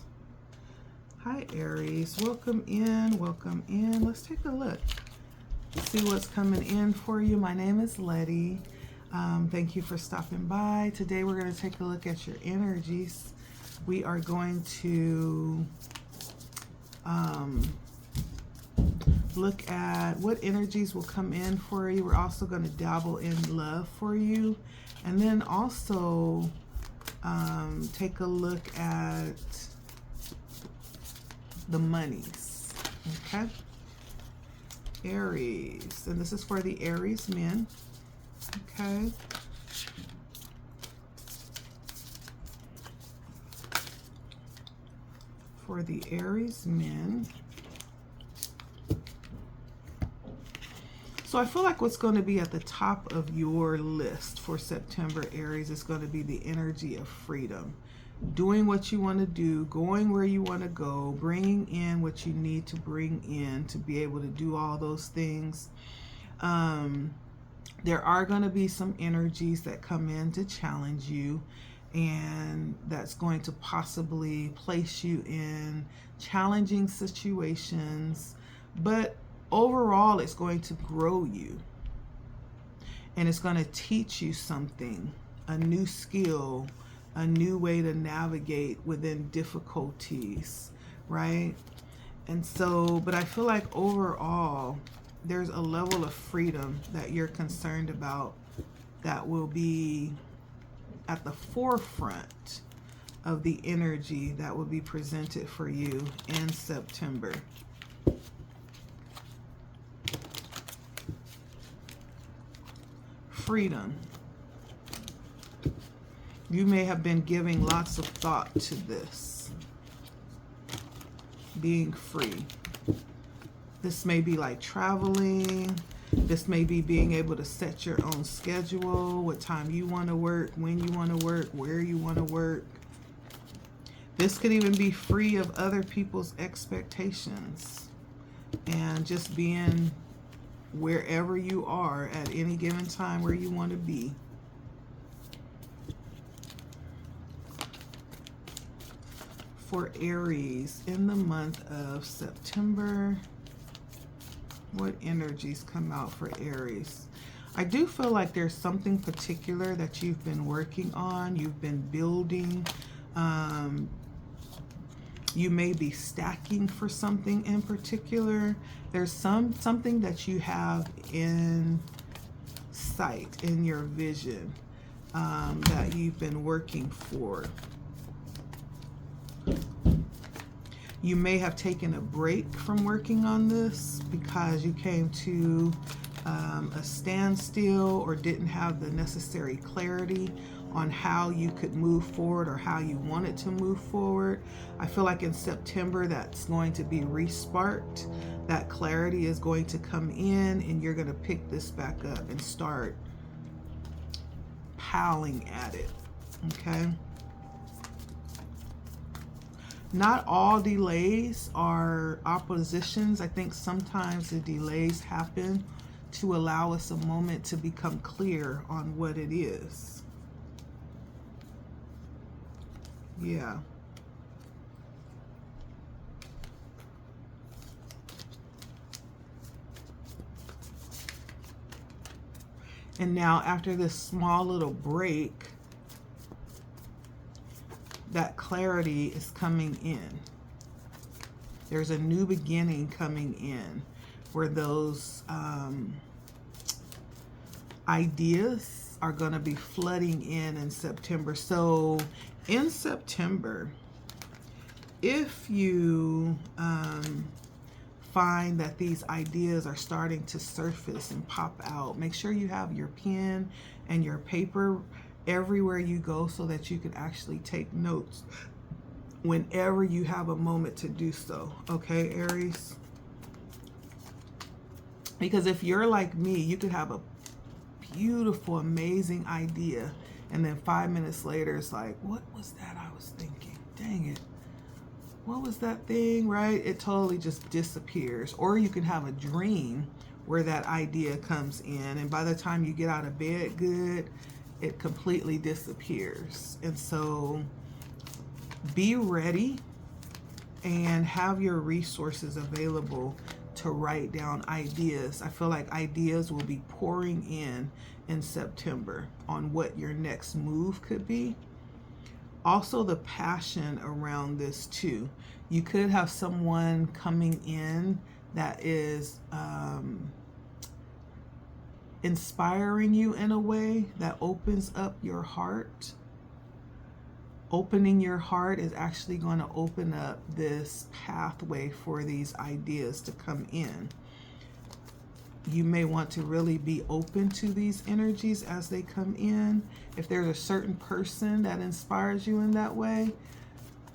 Hi Aries, welcome in, welcome in. Let's take a look. See what's coming in for you. My name is Letty. Thank you for stopping by. Today we're going to take a look at your energies. We are going to look at what energies will come in for you. We're also going to dabble in love for you. And then also take a look at the monies. Okay? Aries. And this is for the Aries men. Okay. For the Aries men. So I feel like what's going to be at the top of your list for September, Aries, is going to be the energy of freedom. Doing what you want to do, going where you want to go, bringing in what you need to bring in to be able to do all those things. There are going to be some energies that come in to challenge you, and that's going to possibly place you in challenging situations, but overall it's going to grow you, and it's going to teach you something, a new skill, a new way to navigate within difficulties, right? And so, but I feel like overall there's a level of freedom that you're concerned about that will be at the forefront of the energy that will be presented for you in September. Freedom. You may have been giving lots of thought to this. Being free. This may be like traveling. This may be being able to set your own schedule, what time you want to work, when you want to work, where you want to work. This could even be free of other people's expectations and just being wherever you are at any given time where you want to be. For Aries in the month of September, what energies come out for Aries? I do feel like there's something particular that you've been working on, you've been building. You may be stacking for something in particular. There's something that you have in sight, in your vision, that you've been working for. You may have taken a break from working on this because you came to a standstill or didn't have the necessary clarity on how you could move forward or how you wanted to move forward. I feel like in September that's going to be re-sparked. That clarity is going to come in and you're going to pick this back up and start piling at it, okay? Not all delays are oppositions. I think sometimes the delays happen to allow us a moment to become clear on what it is. Yeah. And now after this small little break, that clarity is coming in. There's a new beginning coming in where those ideas are going to be flooding in September. So in September, if you find that these ideas are starting to surface and pop out, make sure you have your pen and your paper everywhere you go so that you can actually take notes whenever you have a moment to do so. Okay, Aries? Because if you're like me, you could have a beautiful, amazing idea, and then 5 minutes later, it's like, what was that I was thinking? Dang it. What was that thing, right? It totally just disappears. Or you can have a dream where that idea comes in, and by the time you get out of bed good, it completely disappears. And so be ready and have your resources available to write down ideas. I feel like ideas will be pouring in September on what your next move could be. Also the passion around this too. You could have someone coming in that is inspiring you in a way that opens up your heart. Opening your heart is actually going to open up this pathway for these ideas to come in. You may want to really be open to these energies as they come in. If there's a certain person that inspires you in that way,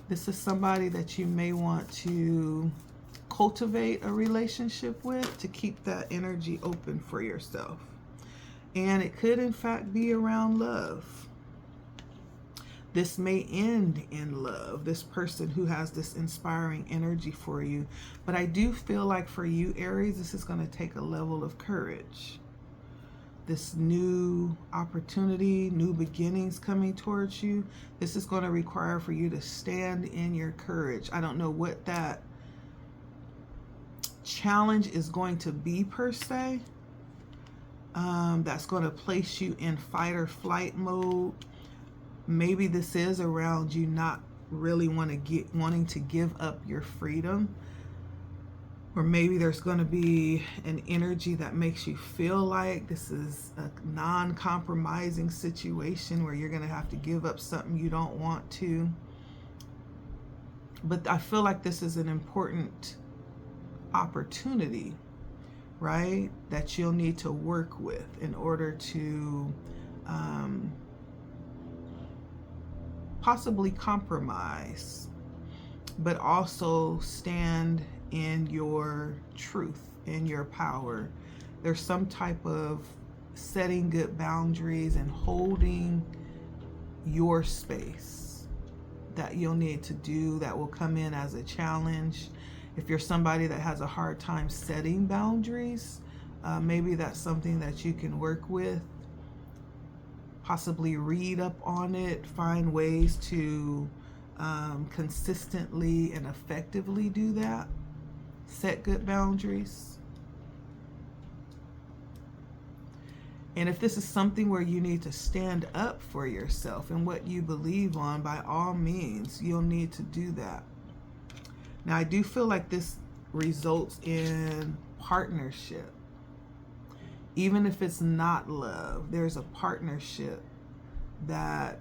this is somebody that you may want to cultivate a relationship with to keep that energy open for yourself. And it could in fact be around love. This may end in love, this person who has this inspiring energy for you. But I do feel like for you, Aries, this is going to take a level of courage. this new opportunity, new beginnings coming towards you, this is going to require for you to stand in your courage. I don't know what that challenge is going to be per se. That's going to place you in fight or flight mode. Maybe this is around you not really wanting to give up your freedom. Or maybe there's going to be an energy that makes you feel like this is a non-compromising situation where you're going to have to give up something you don't want to. But I feel like this is an important opportunity, right, that you'll need to work with in order to possibly compromise, but also stand in your truth, in your power. There's some type of setting good boundaries and holding your space that you'll need to do, that will come in as a challenge. If you're somebody that has a hard time setting boundaries, maybe that's something that you can work with. Possibly read up on it, find ways to consistently and effectively do that. Set good boundaries. And if this is something where you need to stand up for yourself and what you believe on, by all means, you'll need to do that. Now, I do feel like this results in partnership. Even if it's not love, there's a partnership that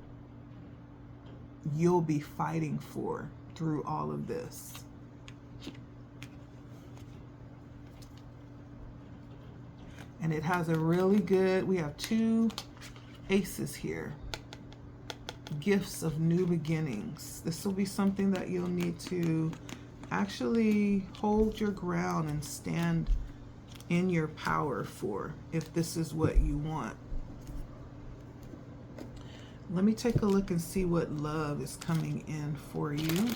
you'll be fighting for through all of this. And it has a really good, we have 2 aces here. Gifts of new beginnings. This will be something that you'll need to actually hold your ground and stand in your power for, if this is what you want. Let me take a look and see what love is coming in for you.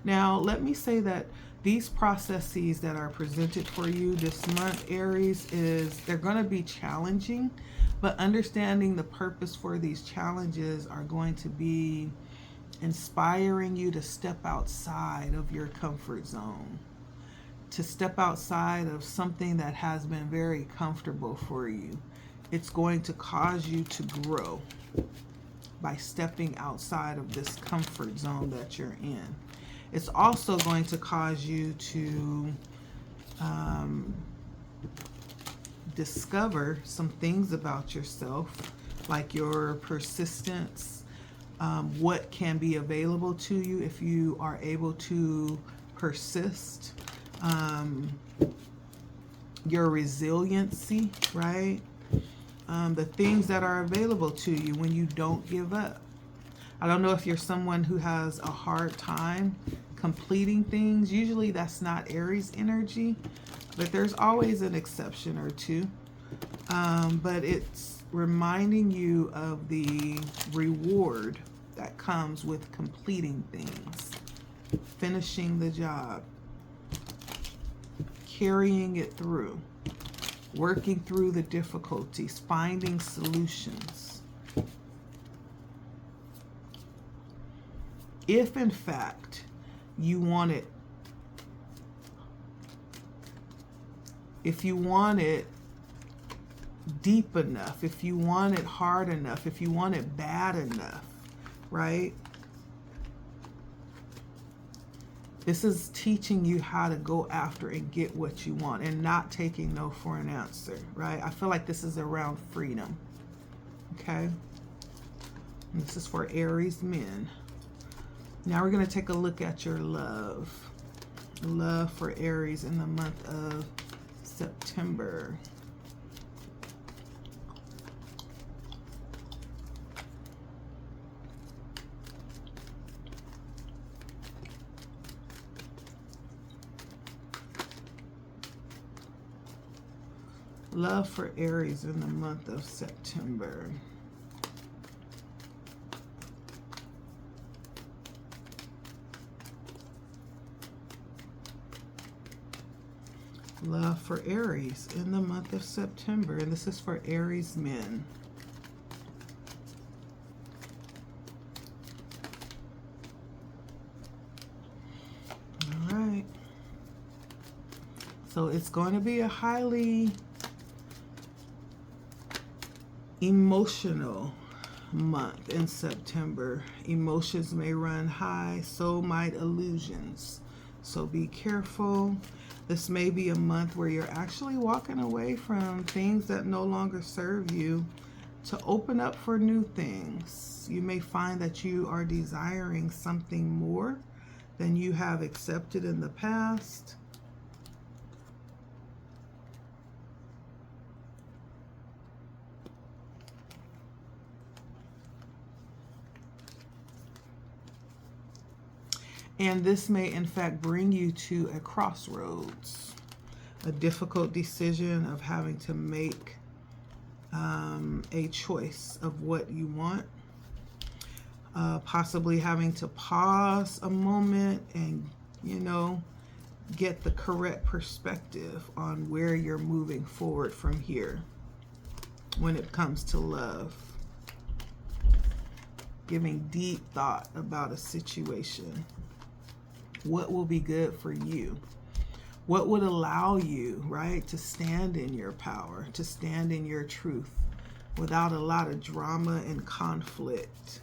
Now, let me say that these processes that are presented for you this month, Aries, they're going to be challenging, but understanding the purpose for these challenges are going to be inspiring you to step outside of your comfort zone, to step outside of something that has been very comfortable for you. It's going to cause you to grow by stepping outside of this comfort zone that you're in. It's also going to cause you to discover some things about yourself, like your persistence, what can be available to you if you are able to persist, your resiliency, right? The things that are available to you when you don't give up. I don't know if you're someone who has a hard time completing things. Usually that's not Aries energy, but there's always an exception or two. But it's reminding you of the reward that comes with completing things, finishing the job, carrying it through, working through the difficulties, finding solutions. If in fact you want it, if you want it deep enough, if you want it hard enough, if you want it bad enough, right? This is teaching you how to go after and get what you want and not taking no for an answer, right? I feel like this is around freedom, okay? And this is for Aries men. Now we're going to take a look at your love. Love for Aries in the month of September. Love for Aries in the month of September. Love for Aries in the month of September. And this is for Aries men. All right. So it's going to be a highly emotional month in September. Emotions may run high, so might illusions. So be careful. This may be a month where you're actually walking away from things that no longer serve you to open up for new things. You may find that you are desiring something more than you have accepted in the past. And this may, in fact, bring you to a crossroads, a difficult decision of having to make a choice of what you want, possibly having to pause a moment and, you know, get the correct perspective on where you're moving forward from here when it comes to love. Giving deep thought about a situation. What will be good for you? What would allow you, right, to stand in your power, to stand in your truth without a lot of drama and conflict?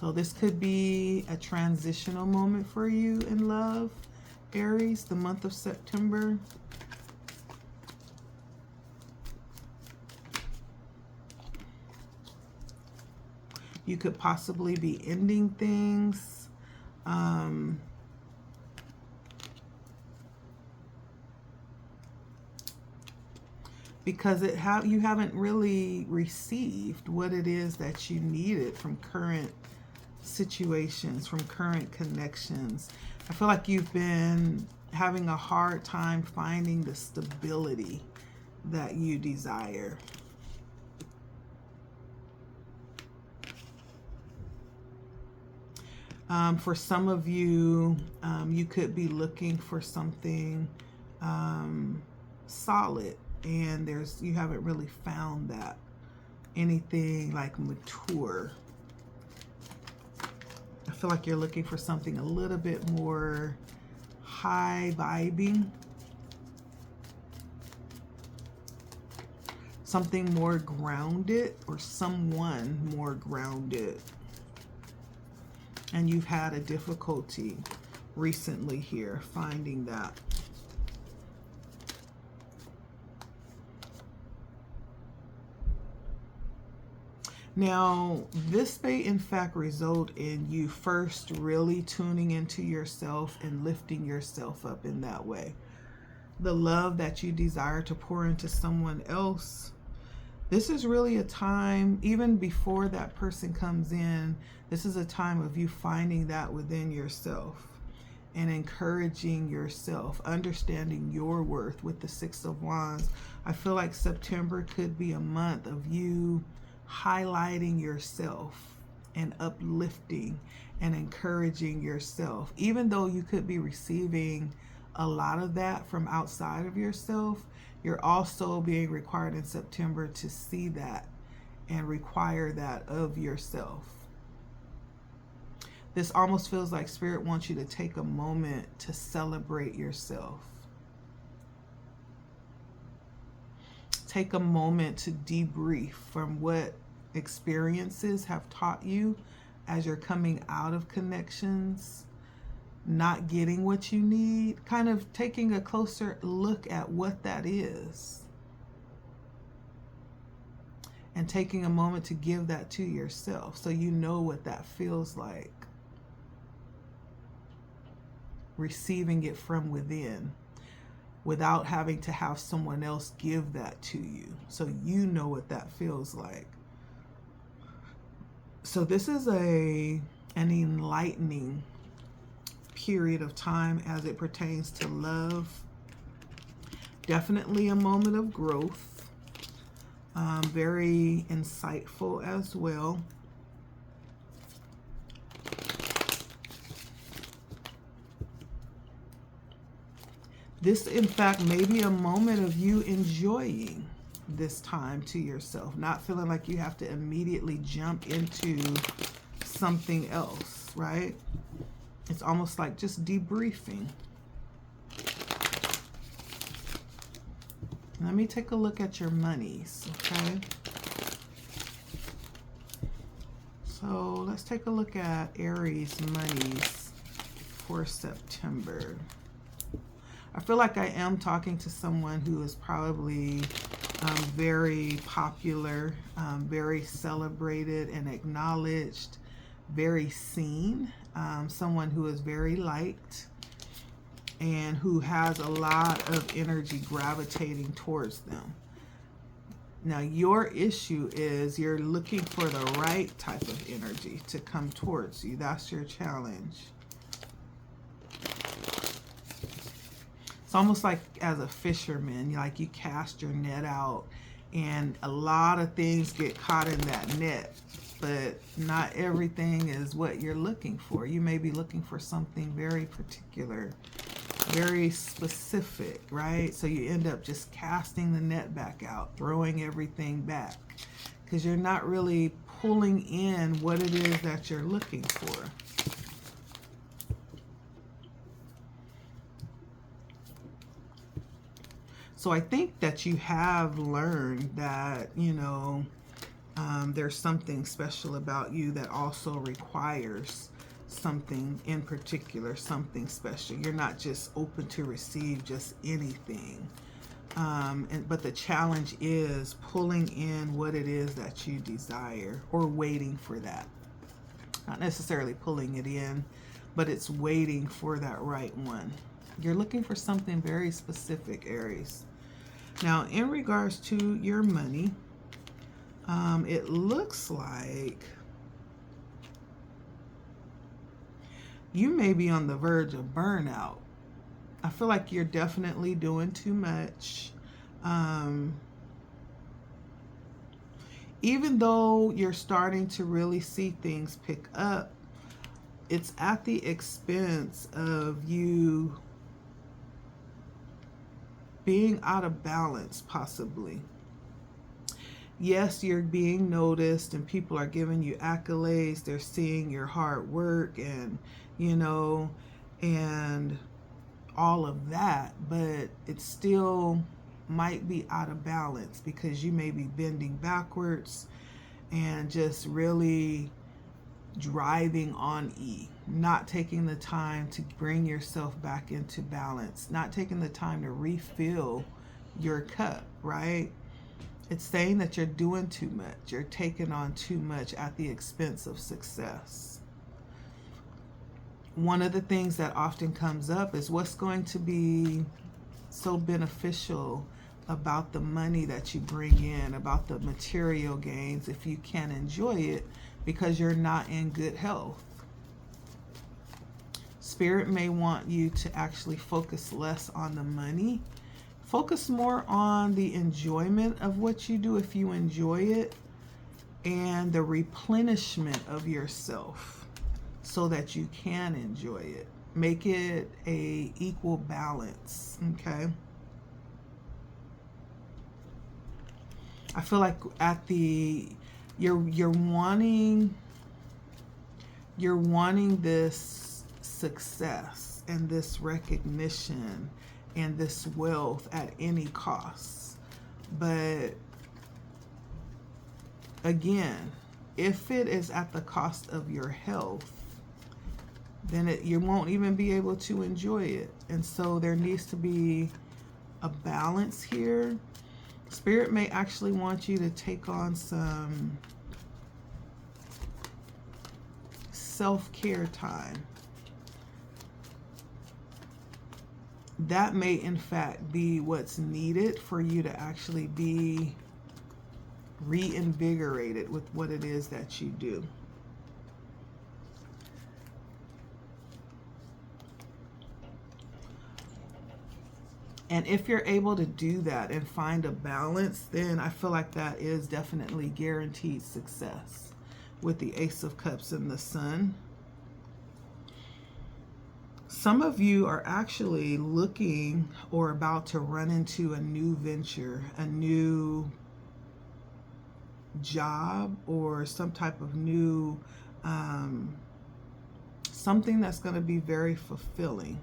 So this could be a transitional moment for you in love, Aries, the month of September. You could possibly be ending things. Because you haven't really received what it is that you needed from current situations, from current connections. I feel like you've been having a hard time finding the stability that you desire. For some of you, you could be looking for something solid, and you haven't really found that. Anything like mature. I feel like you're looking for something a little bit more high vibing. Something more grounded, or someone more grounded. And you've had a difficulty recently here finding that. Now, this may in fact result in you first really tuning into yourself and lifting yourself up in that way. The love that you desire to pour into someone else, this is really a time, even before that person comes in, this is a time of you finding that within yourself and encouraging yourself, understanding your worth with the Six of Wands. I feel like September could be a month of you highlighting yourself and uplifting and encouraging yourself. Even though you could be receiving a lot of that from outside of yourself, you're also being required in September to see that and require that of yourself. This almost feels like Spirit wants you to take a moment to celebrate yourself. Take a moment to debrief from what experiences have taught you as you're coming out of connections, not getting what you need, kind of taking a closer look at what that is. And taking a moment to give that to yourself so you know what that feels like. Receiving it from within without having to have someone else give that to you. So you know what that feels like. So this is an enlightening period of time as it pertains to love. Definitely a moment of growth. Very insightful as well. This, in fact, may be a moment of you enjoying this time to yourself, not feeling like you have to immediately jump into something else, right? It's almost like just debriefing. Let me take a look at your monies, okay? So let's take a look at Aries monies for September. I feel like I am talking to someone who is probably very popular, very celebrated and acknowledged, very seen, someone who is very liked, and who has a lot of energy gravitating towards them. Now, your issue is you're looking for the right type of energy to come towards you. That's your challenge. It's almost like as a fisherman, like you cast your net out and a lot of things get caught in that net, but not everything is what you're looking for. You may be looking for something very particular, very specific, right? So you end up just casting the net back out, throwing everything back, because you're not really pulling in what it is that you're looking for. So I think that you have learned that, you know, there's something special about you that also requires something in particular, something special. You're not just open to receive just anything. But the challenge is pulling in what it is that you desire, or waiting for that. Not necessarily pulling it in, but it's waiting for that right one. You're looking for something very specific, Aries. Now, in regards to your money, it looks like you may be on the verge of burnout. I feel like you're definitely doing too much. Even though you're starting to really see things pick up, it's at the expense of you being out of balance, possibly. Yes, you're being noticed and people are giving you accolades. They're seeing your hard work and, you know, and all of that, but it still might be out of balance because you may be bending backwards and just really driving on E, not taking the time to bring yourself back into balance, not taking the time to refill your cup, right? It's saying that you're doing too much. You're taking on too much at the expense of success. One of the things that often comes up is what's going to be so beneficial about the money that you bring in, about the material gains, if you can't enjoy it because you're not in good health. Spirit may want you to actually focus less on the money. Focus more on the enjoyment of what you do if you enjoy it, and the replenishment of yourself so that you can enjoy it. Make it a equal balance, okay? I feel like at the you're wanting this success and this recognition and this wealth at any cost. But again, if it is at the cost of your health, then you won't even be able to enjoy it. And so there needs to be a balance here. Spirit may actually want you to take on some self-care time. That may in fact be what's needed for you to actually be reinvigorated with what it is that you do. And if you're able to do that and find a balance, then I feel like that is definitely guaranteed success with the Ace of Cups and the Sun. Some of you are actually looking or about to run into a new venture, a new job, or some type of new something that's going to be very fulfilling.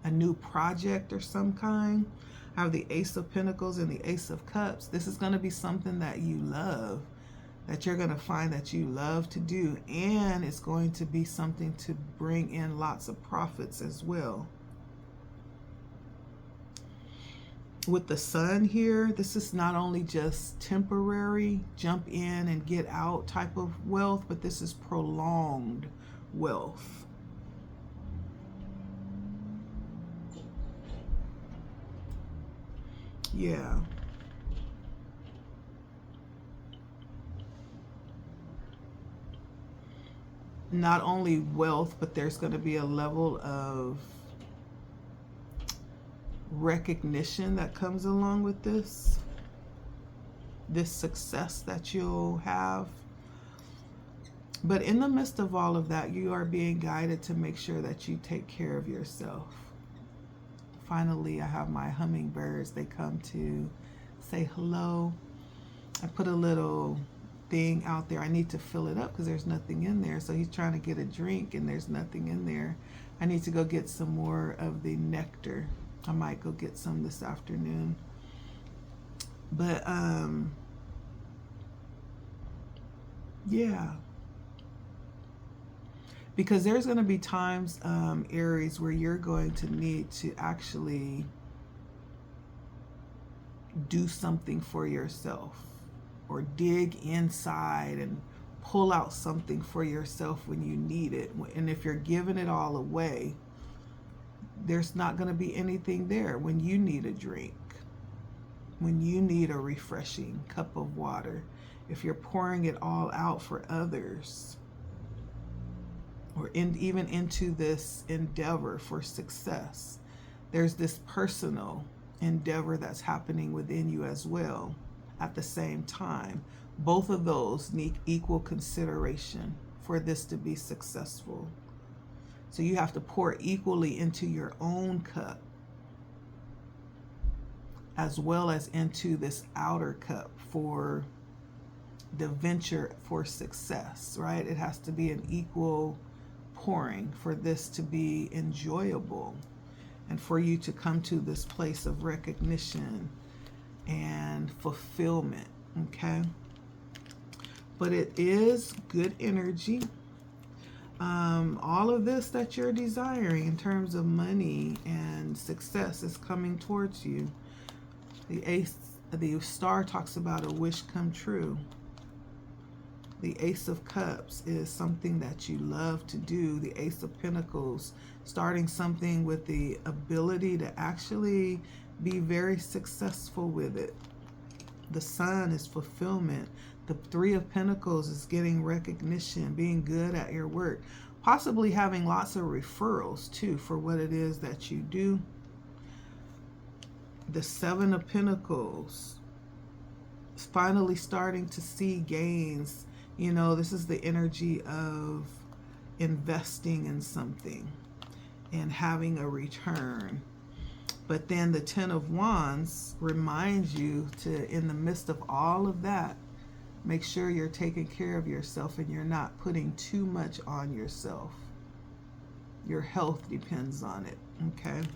A new project or some kind. I have the Ace of Pentacles and the Ace of Cups. This is going to be something that you love, that you're going to find that you love to do, and it's going to be something to bring in lots of profits as well. With the Sun here, this is not only just temporary, jump in and get out type of wealth, but this is prolonged wealth. Yeah. Not only wealth, but there's going to be a level of recognition that comes along with this success that you'll have. But in the midst of all of that, you are being guided to make sure that you take care of yourself. Finally, I have my hummingbirds. They come to say hello. I put a little thing out there. I need to fill it up because there's nothing in there. So he's trying to get a drink and there's nothing in there. I need to go get some more of the nectar. I might go get some this afternoon. But yeah, because there's going to be times, Aries, where you're going to need to actually do something for yourself, or dig inside and pull out something for yourself when you need it. And if you're giving it all away, there's not going to be anything there when you need a drink, when you need a refreshing cup of water. If you're pouring it all out for others, or even into this endeavor for success, there's this personal endeavor that's happening within you as well at the same time. Both of those need equal consideration for this to be successful. So you have to pour equally into your own cup, as well as into this outer cup for the venture for success, right? It has to be an equal pouring for this to be enjoyable and for you to come to this place of recognition and fulfillment, okay? But it is good energy. All of this that you're desiring in terms of money and success is coming towards you. The star talks about a wish come true. The Ace of Cups is something that you love to do. The Ace of Pentacles, starting something with the ability to actually be very successful with it. The Sun is fulfillment. The Three of Pentacles is getting recognition, being good at your work, possibly having lots of referrals too for what it is that you do. The Seven of Pentacles is finally starting to see gains. You know, this is the energy of investing in something and having a return. But then the Ten of Wands reminds you to, in the midst of all of that, make sure you're taking care of yourself and you're not putting too much on yourself. Your health depends on it, okay?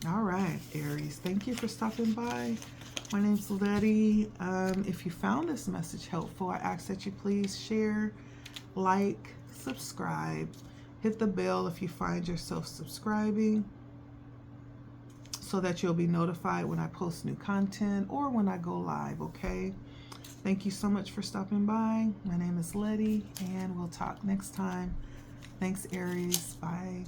All right, Aries, thank you for stopping by. My name's Letty. If you found this message helpful, I ask that you please share, like, subscribe. Hit the bell if you find yourself subscribing so that you'll be notified when I post new content or when I go live, okay? Thank you so much for stopping by. My name is Letty, and we'll talk next time. Thanks, Aries. Bye.